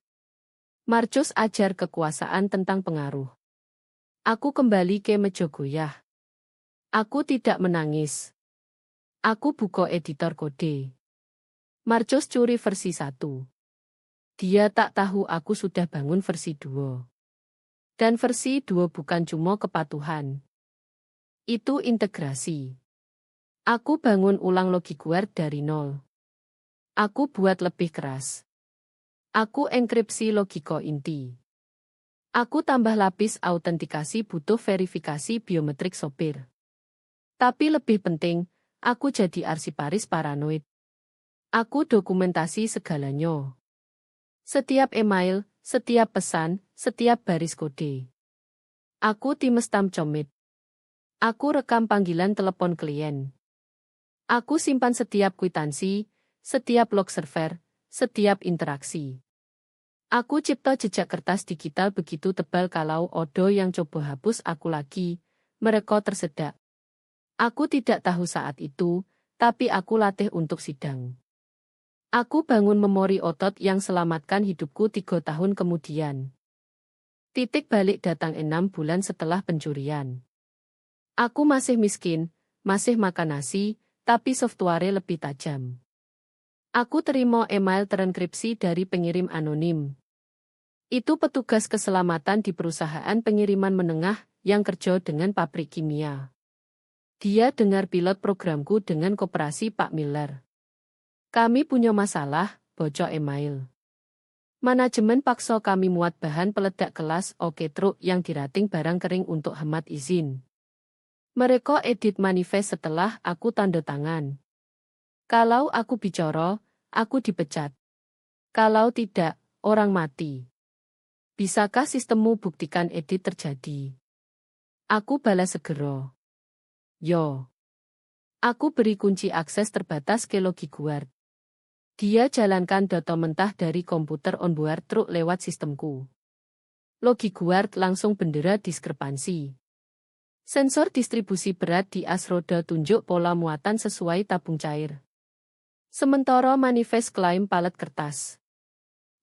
Marcus ajar kekuasaan tentang pengaruh. Aku kembali ke meja goyah. Aku tidak menangis. Aku buka editor kode. Marcus curi versi 1. Dia tak tahu aku sudah bangun versi 2. Dan versi 2 bukan cuma kepatuhan. Itu integrasi. Aku bangun ulang LogiGuard dari nol. Aku buat lebih keras. Aku enkripsi logika inti. Aku tambah lapis autentikasi butuh verifikasi biometrik sopir. Tapi lebih penting, aku jadi arsiparis paranoid. Aku dokumentasi segalanya. Setiap email, setiap pesan, setiap baris kode. Aku tim stamp comit. Aku rekam panggilan telepon klien. Aku simpan setiap kwitansi, setiap log server, setiap interaksi. Aku cipta jejak kertas digital begitu tebal kalau Odo yang coba hapus aku lagi, mereka tersedak. Aku tidak tahu saat itu, tapi aku latih untuk sidang. Aku bangun memori otot yang selamatkan hidupku 3 tahun kemudian. Titik balik datang 6 bulan setelah pencurian. Aku masih miskin, masih makan nasi, tapi software lebih tajam. Aku terima email terenkripsi dari pengirim anonim. Itu petugas keselamatan di perusahaan pengiriman menengah yang kerja dengan pabrik kimia. Dia dengar pilot programku dengan koperasi Pak Miller. Kami punya masalah, bocor email. Manajemen paksa kami muat bahan peledak kelas oke truk yang dirating barang kering untuk hemat izin. Mereka edit manifest setelah aku tanda tangan. Kalau aku bicara, aku dipecat. Kalau tidak, orang mati. Bisakah sistemmu buktikan edit terjadi? Aku balas segera. Yo. Aku beri kunci akses terbatas ke LogiGuard. Dia jalankan data mentah dari komputer onboard truk lewat sistemku. LogiGuard langsung bendera diskrepansi. Sensor distribusi berat di as roda tunjuk pola muatan sesuai tabung cair. Sementara manifest klaim palet kertas.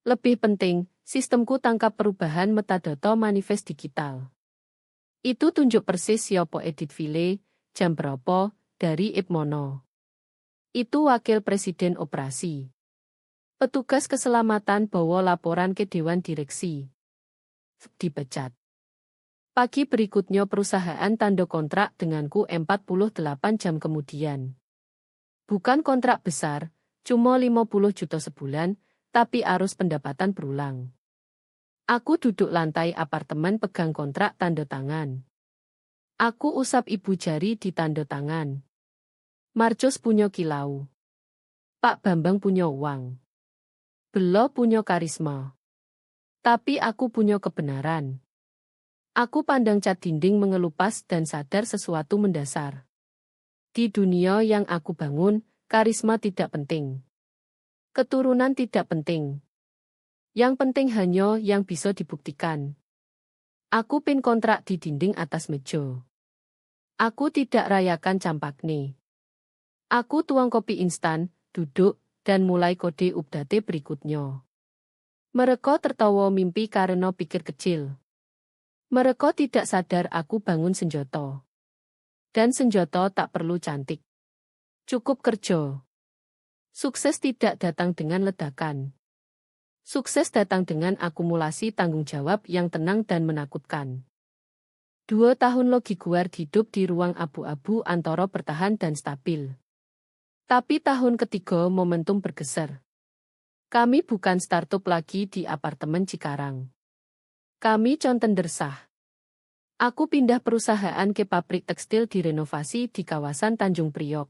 Lebih penting, sistemku tangkap perubahan metadata manifest digital. Itu tunjuk persis siapa edit file, jam berapa, dari IP mono. Itu wakil presiden operasi. Petugas keselamatan bawa laporan ke dewan direksi. Dipecat. Pagi berikutnya perusahaan tanda kontrak denganku 48 jam kemudian. Bukan kontrak besar, cuma 50 juta sebulan, tapi arus pendapatan berulang. Aku duduk lantai apartemen pegang kontrak tanda tangan. Aku usap ibu jari di tanda tangan. Marcus punya kilau. Pak Bambang punya uang. Belo punya karisma. Tapi aku punya kebenaran. Aku pandang cat dinding mengelupas dan sadar sesuatu mendasar. Di dunia yang aku bangun, karisma tidak penting. Keturunan tidak penting. Yang penting hanya yang bisa dibuktikan. Aku pin kontrak di dinding atas meja. Aku tidak rayakan campakne. Aku tuang kopi instan, duduk, dan mulai kode update berikutnya. Mereka tertawa mimpi karena pikir kecil. Mereka tidak sadar aku bangun senjata. Dan senjata tak perlu cantik. Cukup kerja. Sukses tidak datang dengan ledakan. Sukses datang dengan akumulasi tanggung jawab yang tenang dan menakutkan. 2 tahun LogiGuard hidup di ruang abu-abu antara bertahan dan stabil. Tapi tahun ketiga momentum bergeser. Kami bukan startup lagi di apartemen Cikarang. Kami contender sah. Aku pindah perusahaan ke pabrik tekstil direnovasi di kawasan Tanjung Priok.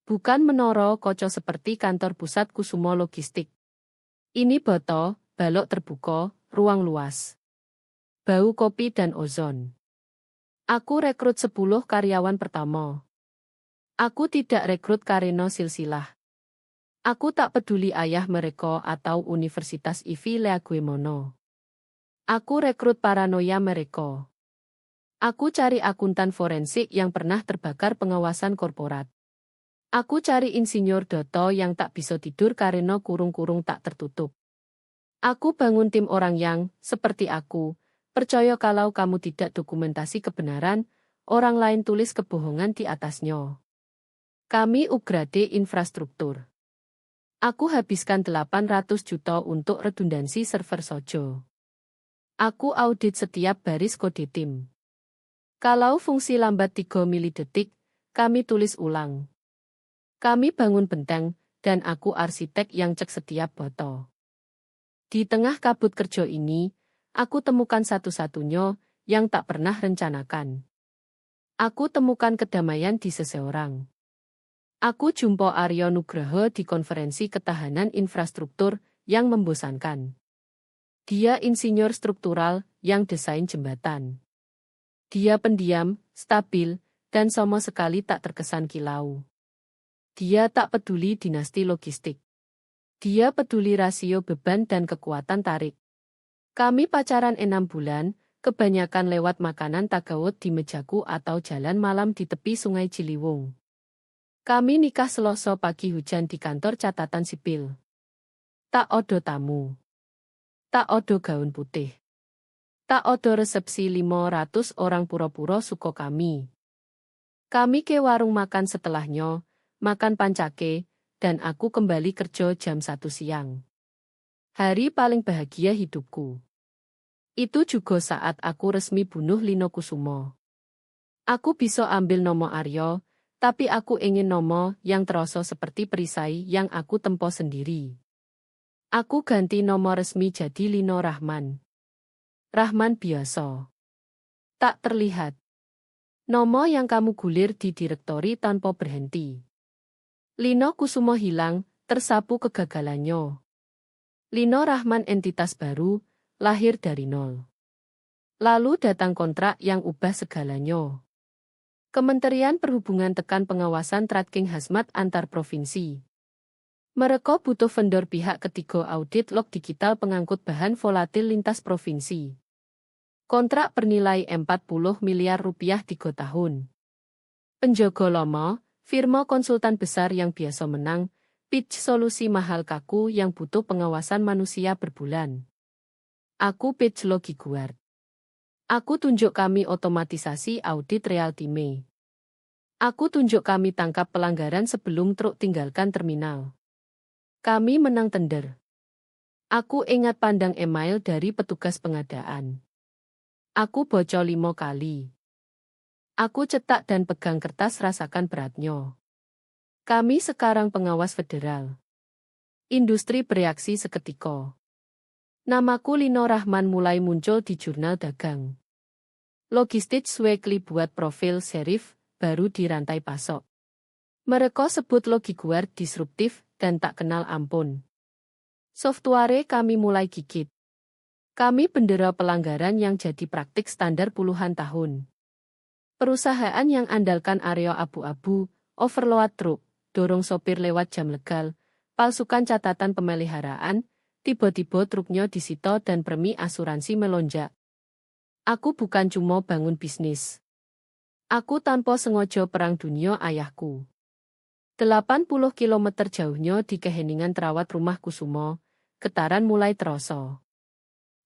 Bukan menara koco seperti kantor pusat Kusumo Logistik. Ini boto, balok terbuka, ruang luas. Bau kopi dan ozon. Aku rekrut 10 karyawan pertama. Aku tidak rekrut karena silsilah. Aku tak peduli ayah mereka atau Universitas Ivy Leaguemono. Aku rekrut paranoia mereka. Aku cari akuntan forensik yang pernah terbakar pengawasan korporat. Aku cari insinyur Doto yang tak bisa tidur karena kurung-kurung tak tertutup. Aku bangun tim orang yang, seperti aku, percaya kalau kamu tidak dokumentasi kebenaran, orang lain tulis kebohongan di atasnya. Kami upgrade infrastruktur. Aku habiskan 800 juta untuk redundansi server Sojo. Aku audit setiap baris kode tim. Kalau fungsi lambat 3 milidetik, kami tulis ulang. Kami bangun benteng, dan aku arsitek yang cek setiap boto. Di tengah kabut kerja ini, aku temukan satu-satunya yang tak pernah rencanakan. Aku temukan kedamaian di seseorang. Aku jumpa Aryo Nugroho di konferensi ketahanan infrastruktur yang membosankan. Dia insinyur struktural yang desain jembatan. Dia pendiam, stabil, dan sama sekali tak terkesan kilau. Dia tak peduli dinasti logistik. Dia peduli rasio beban dan kekuatan tarik. Kami pacaran 6 bulan, kebanyakan lewat makanan tagawut di mejaku atau jalan malam di tepi Sungai Ciliwung. Kami nikah Selasa pagi hujan di kantor catatan sipil. Tak odo tamu. Tak odo gaun putih. Tak odo resepsi 500 orang pura-pura suko kami. Kami ke warung makan setelahnya, makan pancake, dan aku kembali kerja jam 1 siang. Hari paling bahagia hidupku. Itu juga saat aku resmi bunuh Lino Kusumo. Aku bisa ambil nomo Aryo, tapi aku ingin nomo yang terasa seperti perisai yang aku tempo sendiri. Aku ganti nomor resmi jadi Lino Rahman. Rahman biasa. Tak terlihat. Nomo yang kamu gulir di direktori tanpa berhenti. Lino Kusumo hilang, tersapu kegagalannya. Lino Rahman entitas baru, lahir dari nol. Lalu datang kontrak yang ubah segalanya. Kementerian Perhubungan tekan pengawasan tracking hazmat antar provinsi. Mereka butuh vendor pihak ketiga audit log digital pengangkut bahan volatil lintas provinsi. Kontrak bernilai 40 miliar rupiah 3 tahun. Penjaga lama, firma konsultan besar yang biasa menang, pitch solusi mahal kaku yang butuh pengawasan manusia berbulan. Aku pitch LogiGuard. Aku tunjuk kami otomatisasi audit real time. Aku tunjuk kami tangkap pelanggaran sebelum truk tinggalkan terminal. Kami menang tender. Aku ingat pandang email dari petugas pengadaan. Aku bocor 5 kali. Aku cetak dan pegang kertas rasakan beratnya. Kami sekarang pengawas federal. Industri bereaksi seketika. Namaku Lino Rahman mulai muncul di jurnal dagang. Logistics Weekly buat profil serif baru di rantai pasok. Mereka sebut LogiGuard disruptif dan tak kenal ampun. Software kami mulai gigit. Kami bendera pelanggaran yang jadi praktik standar puluhan tahun. Perusahaan yang andalkan area abu-abu, overload truk, dorong sopir lewat jam legal, palsukan catatan pemeliharaan, tiba-tiba truknya disita dan premi asuransi melonjak. Aku bukan cuma bangun bisnis. Aku tanpa sengaja perang dunia ayahku. 80 km jauhnya di keheningan terawat rumah Kusumo, getaran mulai terasa.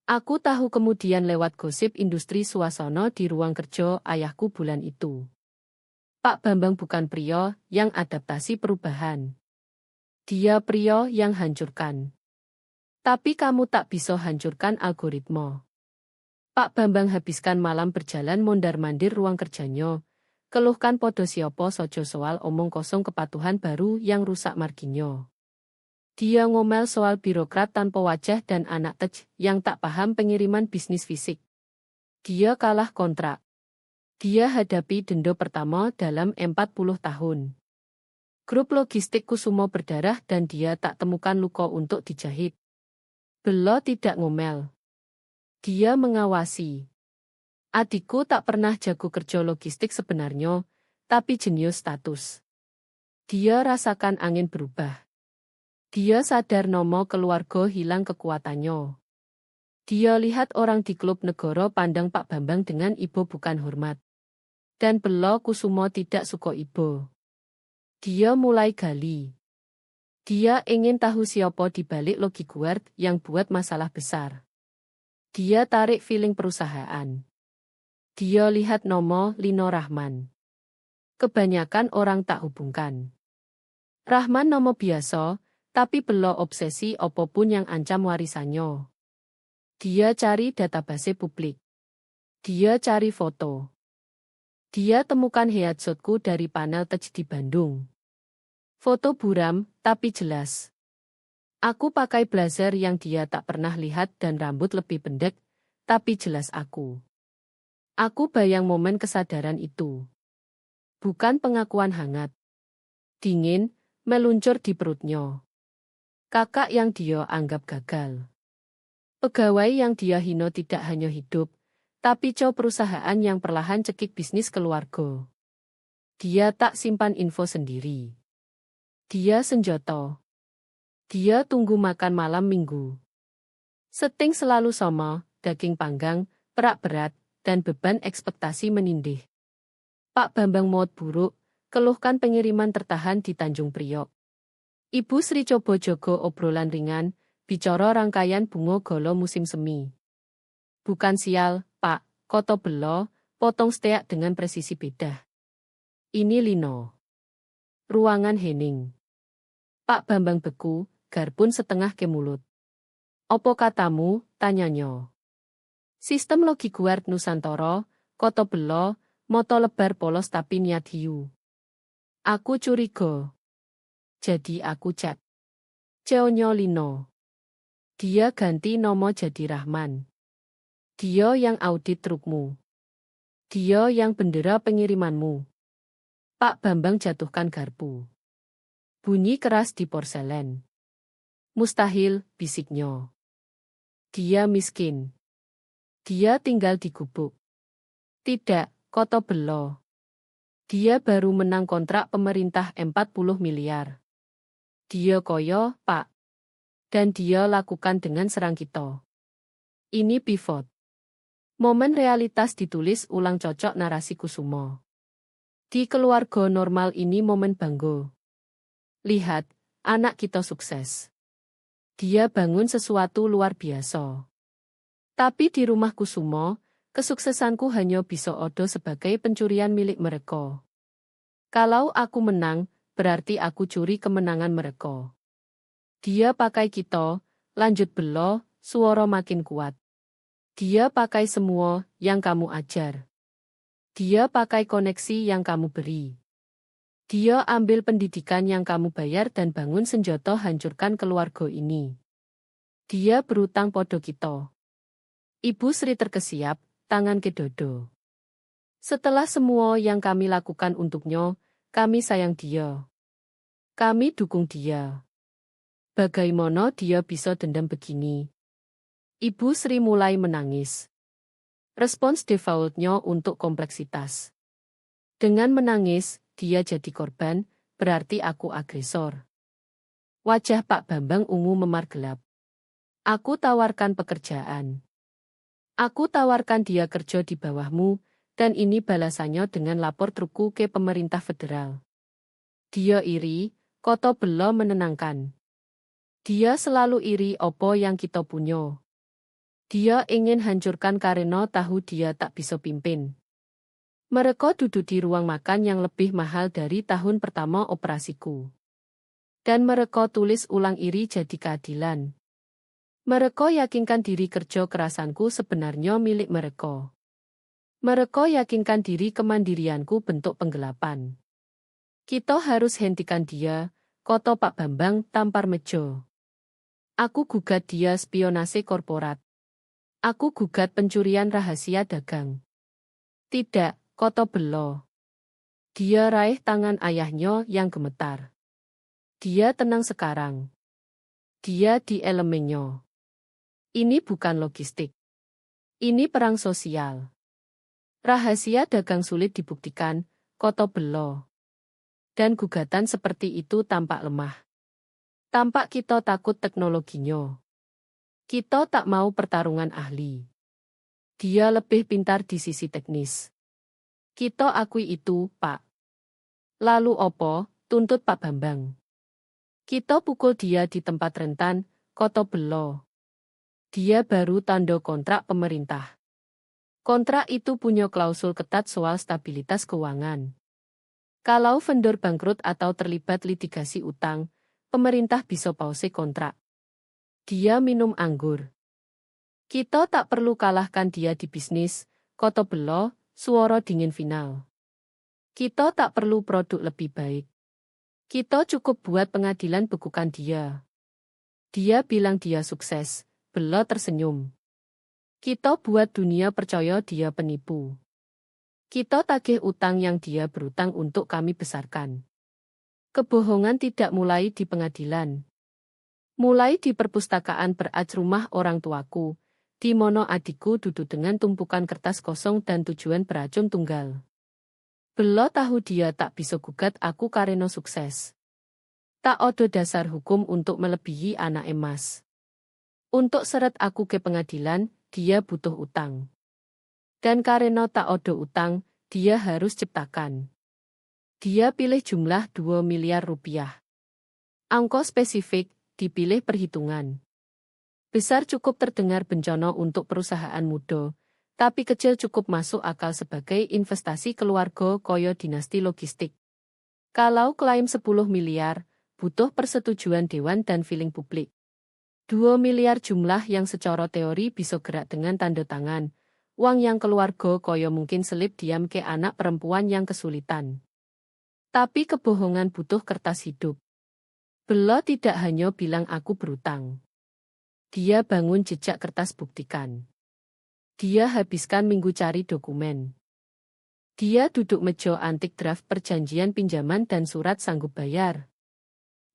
Aku tahu kemudian lewat gosip industri suasana di ruang kerja ayahku bulan itu. Pak Bambang bukan pria yang adaptasi perubahan. Dia pria yang hancurkan. Tapi kamu tak bisa hancurkan algoritma. Pak Bambang habiskan malam berjalan mondar-mandir ruang kerjanya, Keluhkan podo siopo sojo soal omong kosong kepatuhan baru yang rusak marginyo. Dia ngomel soal birokrat tanpa wajah dan anak tej yang tak paham pengiriman bisnis fisik. Dia kalah kontrak. Dia hadapi denda pertama dalam 40 tahun. Grup logistik Kusumo berdarah dan dia tak temukan luka untuk dijahit. Belo tidak ngomel. Dia mengawasi. Adikku tak pernah jago kerja logistik sebenarnya, tapi jenius status. Dia rasakan angin berubah. Dia sadar nomo keluarga hilang kekuatannya. Dia lihat orang di klub negara pandang Pak Bambang dengan ibu bukan hormat. Dan Belo Kusumo tidak suka ibu. Dia mulai gali. Dia ingin tahu siapa di balik Logi Guard yang buat masalah besar. Dia tarik feeling perusahaan. Dia lihat nomo Lino Rahman. Kebanyakan orang tak hubungkan. Rahman nomo biasa, tapi Belo obsesi apapun yang ancam warisannya. Dia cari database publik. Dia cari foto. Dia temukan headshotku dari panel tej di Bandung. Foto buram, tapi jelas. Aku pakai blazer yang dia tak pernah lihat dan rambut lebih pendek, tapi jelas aku. Aku bayang momen kesadaran itu. Bukan pengakuan hangat. Dingin, meluncur di perutnya. Kakak yang dia anggap gagal. Pegawai yang dia hina tidak hanya hidup, tapi perusahaan yang perlahan cekik bisnis keluarga. Dia tak simpan info sendiri. Dia senjoto. Dia tunggu makan malam minggu. Setting selalu sama, daging panggang, perak berat, dan beban ekspektasi menindih. Pak Bambang maut buruk, keluhkan pengiriman tertahan di Tanjung Priok. Ibu Sri coba jogo obrolan ringan, bicara rangkaian bunga golo musim semi. Bukan sial, Pak, koto Belo, potong steak dengan presisi beda. Ini Lino. Ruangan hening. Pak Bambang beku, garpun setengah ke mulut. Opo katamu, tanyanya. Sistem Logi Guard Nusantara, koto Belo, moto lebar polos tapi niat hiu. Aku curiga. Jadi aku chat. Ceonyo Lino. Dia ganti nomo jadi Rahman. Dia yang audit trukmu. Dia yang bendera pengirimanmu. Pak Bambang jatuhkan garpu. Bunyi keras di porselen. Mustahil, bisiknya. Dia miskin. Dia tinggal di gubuk. Tidak, koto Belo. Dia baru menang kontrak pemerintah 40 miliar. Dia koyo, Pak. Dan dia lakukan dengan serang kita. Ini pivot. Momen realitas ditulis ulang cocok narasi Kusumo. Di keluarga normal ini momen bangga. Lihat, anak kita sukses. Dia bangun sesuatu luar biasa. Tapi di rumah Kusumo, kesuksesanku hanya bisa odo sebagai pencurian milik mereka. Kalau aku menang, berarti aku curi kemenangan mereka. Dia pakai kita, lanjut Belo, suara makin kuat. Dia pakai semua yang kamu ajar. Dia pakai koneksi yang kamu beri. Dia ambil pendidikan yang kamu bayar dan bangun senjata hancurkan keluarga ini. Dia berutang podo kita. Ibu Sri terkesiap, tangan ke dodo. Setelah semua yang kami lakukan untuknya, kami sayang dia. Kami dukung dia. Bagaimana dia bisa dendam begini? Ibu Sri mulai menangis. Respons defaultnya untuk kompleksitas. Dengan menangis, dia jadi korban, berarti aku agresor. Wajah Pak Bambang ungu memar gelap. Aku tawarkan pekerjaan. Aku tawarkan dia kerja di bawahmu, dan ini balasannya dengan lapor trukku ke pemerintah federal. Dia iri, koto Belo menenangkan. Dia selalu iri opo yang kita punya. Dia ingin hancurkan karena tahu dia tak bisa pimpin. Mereka duduk di ruang makan yang lebih mahal dari tahun pertama operasiku. Dan mereka tulis ulang iri jadi keadilan. Mereka yakinkan diri kerja kerasanku sebenarnya milik mereka. Mereka yakinkan diri kemandirianku bentuk penggelapan. Kita harus hentikan dia, koto Pak Bambang tampar mejo. Aku gugat dia spionase korporat. Aku gugat pencurian rahasia dagang. Tidak, koto Belo. Dia raih tangan ayahnya yang gemetar. Dia tenang sekarang. Dia di elemennya. Ini bukan logistik. Ini perang sosial. Rahasia dagang sulit dibuktikan, koto Belo. Dan gugatan seperti itu tampak lemah. Tampak kita takut teknologinya. Kita tak mau pertarungan ahli. Dia lebih pintar di sisi teknis. Kita akui itu, Pak. Lalu opo, tuntut Pak Bambang. Kita pukul dia di tempat rentan, koto Belo. Dia baru tanda kontrak pemerintah. Kontrak itu punya klausul ketat soal stabilitas keuangan. Kalau vendor bangkrut atau terlibat litigasi utang, pemerintah bisa pause kontrak. Dia minum anggur. Kita tak perlu kalahkan dia di bisnis, koto Belo, suara dingin final. Kita tak perlu produk lebih baik. Kita cukup buat pengadilan bekukan dia. Dia bilang dia sukses, Belo tersenyum. Kita buat dunia percaya dia penipu. Kita tagih utang yang dia berutang untuk kami besarkan. Kebohongan tidak mulai di pengadilan. Mulai di perpustakaan beraj rumah orang tuaku, di mana adikku duduk dengan tumpukan kertas kosong dan tujuan beracun tunggal. Belo tahu dia tak bisa gugat aku karena sukses. Tak ada dasar hukum untuk melebihi anak emas. Untuk seret aku ke pengadilan, dia butuh utang. Dan karena tak ada utang, dia harus ciptakan. Dia pilih jumlah 2 miliar rupiah. Angka spesifik, dipilih perhitungan. Besar cukup terdengar bencana untuk perusahaan muda, tapi kecil cukup masuk akal sebagai investasi keluarga koyo dinasti logistik. Kalau klaim 10 miliar, butuh persetujuan dewan dan feeling publik. 2 miliar jumlah yang secara teori bisa gerak dengan tanda tangan, uang yang keluarga koyo mungkin selip diam ke anak perempuan yang kesulitan. Tapi kebohongan butuh kertas hidup. Belo tidak hanya bilang aku berutang. Dia bangun jejak kertas buktikan. Dia habiskan minggu cari dokumen. Dia duduk meja antik draft perjanjian pinjaman dan surat sanggup bayar.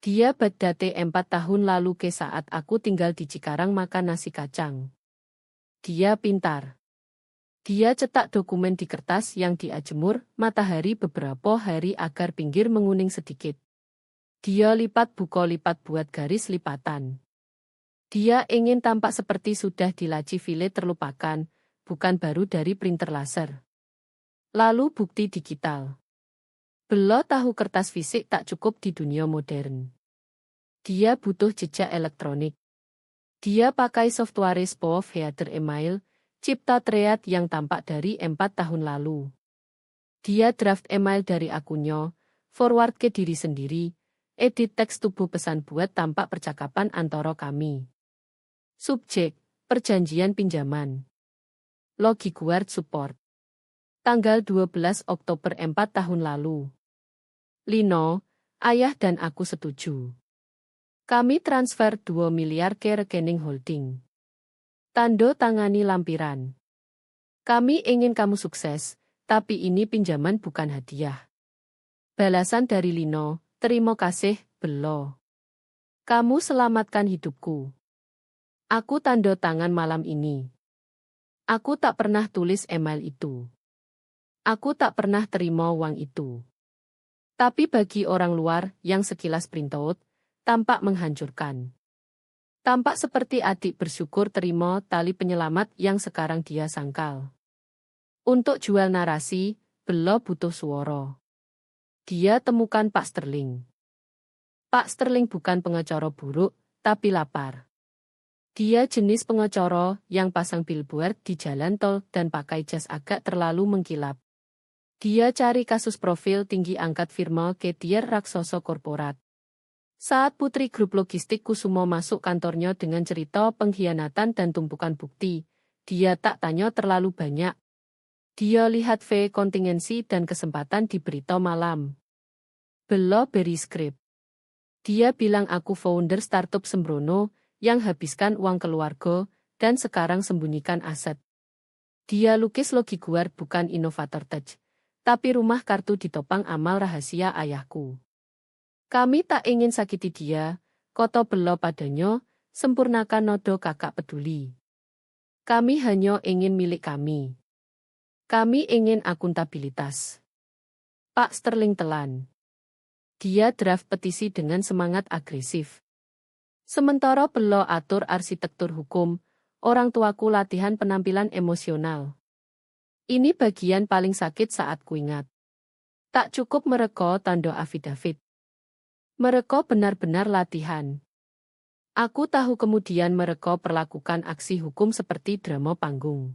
Dia berdate 4 tahun lalu ke saat aku tinggal di Cikarang makan nasi kacang. Dia pintar. Dia cetak dokumen di kertas yang diajemur matahari beberapa hari agar pinggir menguning sedikit. Dia lipat lipat buat garis lipatan. Dia ingin tampak seperti sudah dilaci file terlupakan, bukan baru dari printer laser. Lalu bukti digital. Belo tahu kertas fisik tak cukup di dunia modern. Dia butuh jejak elektronik. Dia pakai software Spoof Header Email, cipta thread yang tampak dari 4 tahun lalu. Dia draft email dari akunnya, forward ke diri sendiri, edit teks tubuh pesan buat tampak percakapan antara kami. Subjek, perjanjian pinjaman. Logi Guard Support. Tanggal 12 Oktober 4 tahun lalu. Lino, ayah dan aku setuju. Kami transfer 2 miliar ke rekening holding. Tanda tangani lampiran. Kami ingin kamu sukses, tapi ini pinjaman bukan hadiah. Balasan dari Lino, terima kasih, Belo. Kamu selamatkan hidupku. Aku tanda tangan malam ini. Aku tak pernah tulis email itu. Aku tak pernah terima uang itu. Tapi bagi orang luar yang sekilas printout, tampak menghancurkan. Tampak seperti adik bersyukur terima tali penyelamat yang sekarang dia sangkal. Untuk jual narasi, Belo butuh suara. Dia temukan Pak Sterling. Pak Sterling bukan pengacara buruk, tapi lapar. Dia jenis pengacara yang pasang billboard di jalan tol dan pakai jas agak terlalu mengkilap. Dia cari kasus profil tinggi angkat firma ke tier raksasa korporat. Saat putri grup logistik Kusumo masuk kantornya dengan cerita pengkhianatan dan tumpukan bukti, dia tak tanya terlalu banyak. Dia lihat V kontingensi dan kesempatan di berita malam. Belo beri skrip. Dia bilang aku founder startup sembrono yang habiskan uang keluarga dan sekarang sembunyikan aset. Dia lukis logi Guard bukan inovator tech, tapi rumah kartu ditopang amal rahasia ayahku. Kami tak ingin sakiti dia, koto belo padanya, sempurnakan nodo kakak peduli. Kami hanya ingin milik kami. Kami ingin akuntabilitas. Pak Sterling telan. Dia draft petisi dengan semangat agresif. Sementara belo atur arsitektur hukum, orang tuaku latihan penampilan emosional. Ini bagian paling sakit saat kuingat. Tak cukup mereka tanda afidavit. Mereka benar-benar latihan. Aku tahu kemudian mereka perlakukan aksi hukum seperti drama panggung.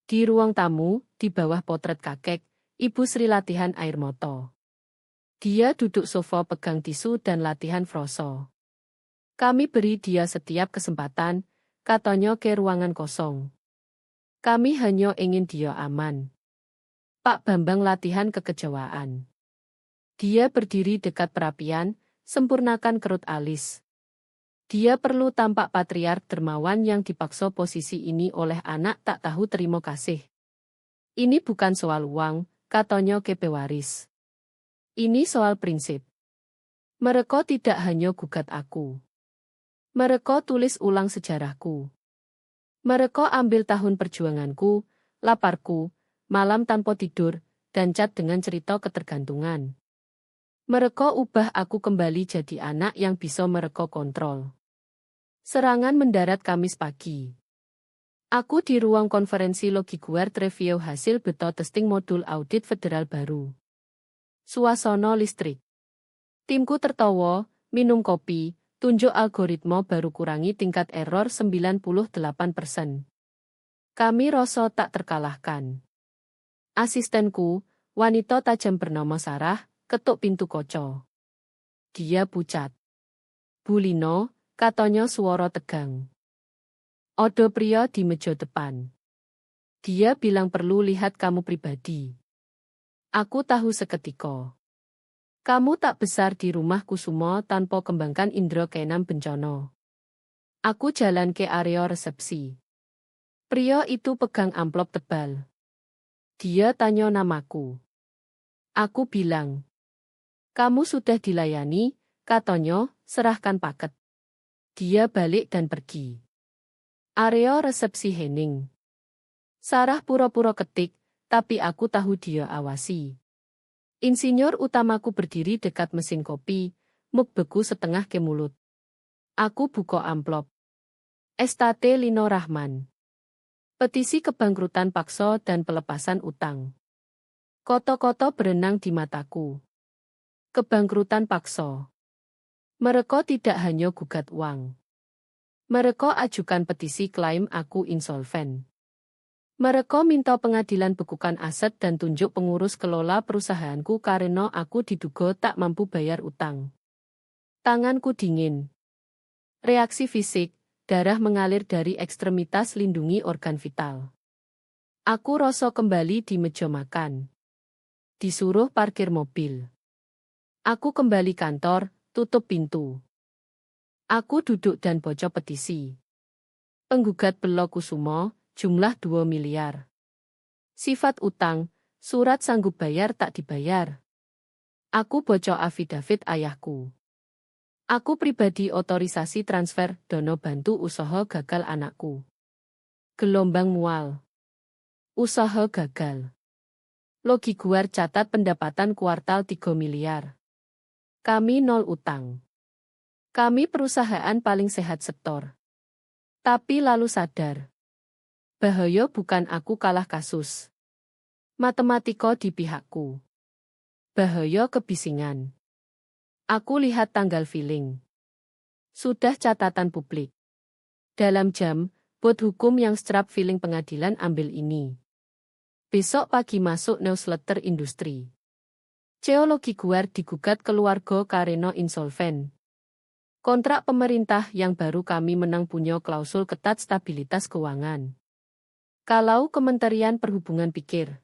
Di ruang tamu, di bawah potret kakek, Ibu Sri latihan air mata. Dia duduk sofa pegang tisu dan latihan froso. Kami beri dia setiap kesempatan, katanya ke ruangan kosong. Kami hanya ingin dia aman. Pak Bambang latihan kekecewaan. Dia berdiri dekat perapian, sempurnakan kerut alis. Dia perlu tampak patriark dermawan yang dipaksa posisi ini oleh anak tak tahu terima kasih. Ini bukan soal uang, katanya ke pewaris. Ini soal prinsip. Mereka tidak hanya gugat aku. Mereka tulis ulang sejarahku. Mereka ambil tahun perjuanganku, laparku, malam tanpa tidur, dan cat dengan cerita ketergantungan. Mereka ubah aku kembali jadi anak yang bisa mereka kontrol. Serangan mendarat Kamis pagi. Aku di ruang konferensi logi Guard review hasil beta testing modul audit federal baru. Suasana listrik. Timku tertawa, minum kopi, tunjuk algoritma baru kurangi tingkat error 98%. Kami rasa tak terkalahkan. Asistenku, wanita tajam bernama Sarah, ketuk pintu kaca. Dia pucat. Bulino, katanya suara tegang. Ada pria di meja depan. Dia bilang perlu lihat kamu pribadi. Aku tahu seketika. Kamu tak besar di rumah Kusumo tanpa kembangkan indera keenam bencana. Aku jalan ke area resepsi. Pria itu pegang amplop tebal. Dia tanya namaku. Aku bilang. Kamu sudah dilayani, katanya, serahkan paket. Dia balik dan pergi. Area resepsi hening. Sarah pura-pura ketik, tapi aku tahu dia awasi. Insinyur utamaku berdiri dekat mesin kopi, muk beku setengah ke mulut. Aku buka amplop. Estate Lino Rahman. Petisi kebangkrutan paksa dan pelepasan utang. Koto-koto berenang di mataku. Kebangkrutan paksa. Mereka tidak hanya gugat uang. Mereka ajukan petisi klaim aku insolven. Mereka minta pengadilan bekukan aset dan tunjuk pengurus kelola perusahaanku karena aku diduga tak mampu bayar utang. Tanganku dingin. Reaksi fisik, darah mengalir dari ekstremitas lindungi organ vital. Aku rasa kembali di meja makan. Disuruh parkir mobil. Aku kembali kantor, tutup pintu. Aku duduk dan baca petisi. Penggugat Belo Kusumo, jumlah 2 miliar. Sifat utang, surat sanggup bayar tak dibayar. Aku baca afidavit ayahku. Aku pribadi otorisasi transfer dana bantu usaha gagal anakku. Gelombang mual. Usaha gagal. Logi Guard catat pendapatan kuartal 3 miliar. Kami nol utang. Kami perusahaan paling sehat sektor. Tapi lalu sadar. Bahaya bukan aku kalah kasus. Matematika di pihakku. Bahaya kebisingan. Aku lihat tanggal filing. Sudah catatan publik. Dalam jam, bot hukum yang strap filing pengadilan ambil ini. Besok pagi masuk newsletter industri. Logi Guard digugat keluarga karena insolven. Kontrak pemerintah yang baru kami menang punya klausul ketat stabilitas keuangan. Kalau Kementerian Perhubungan pikir,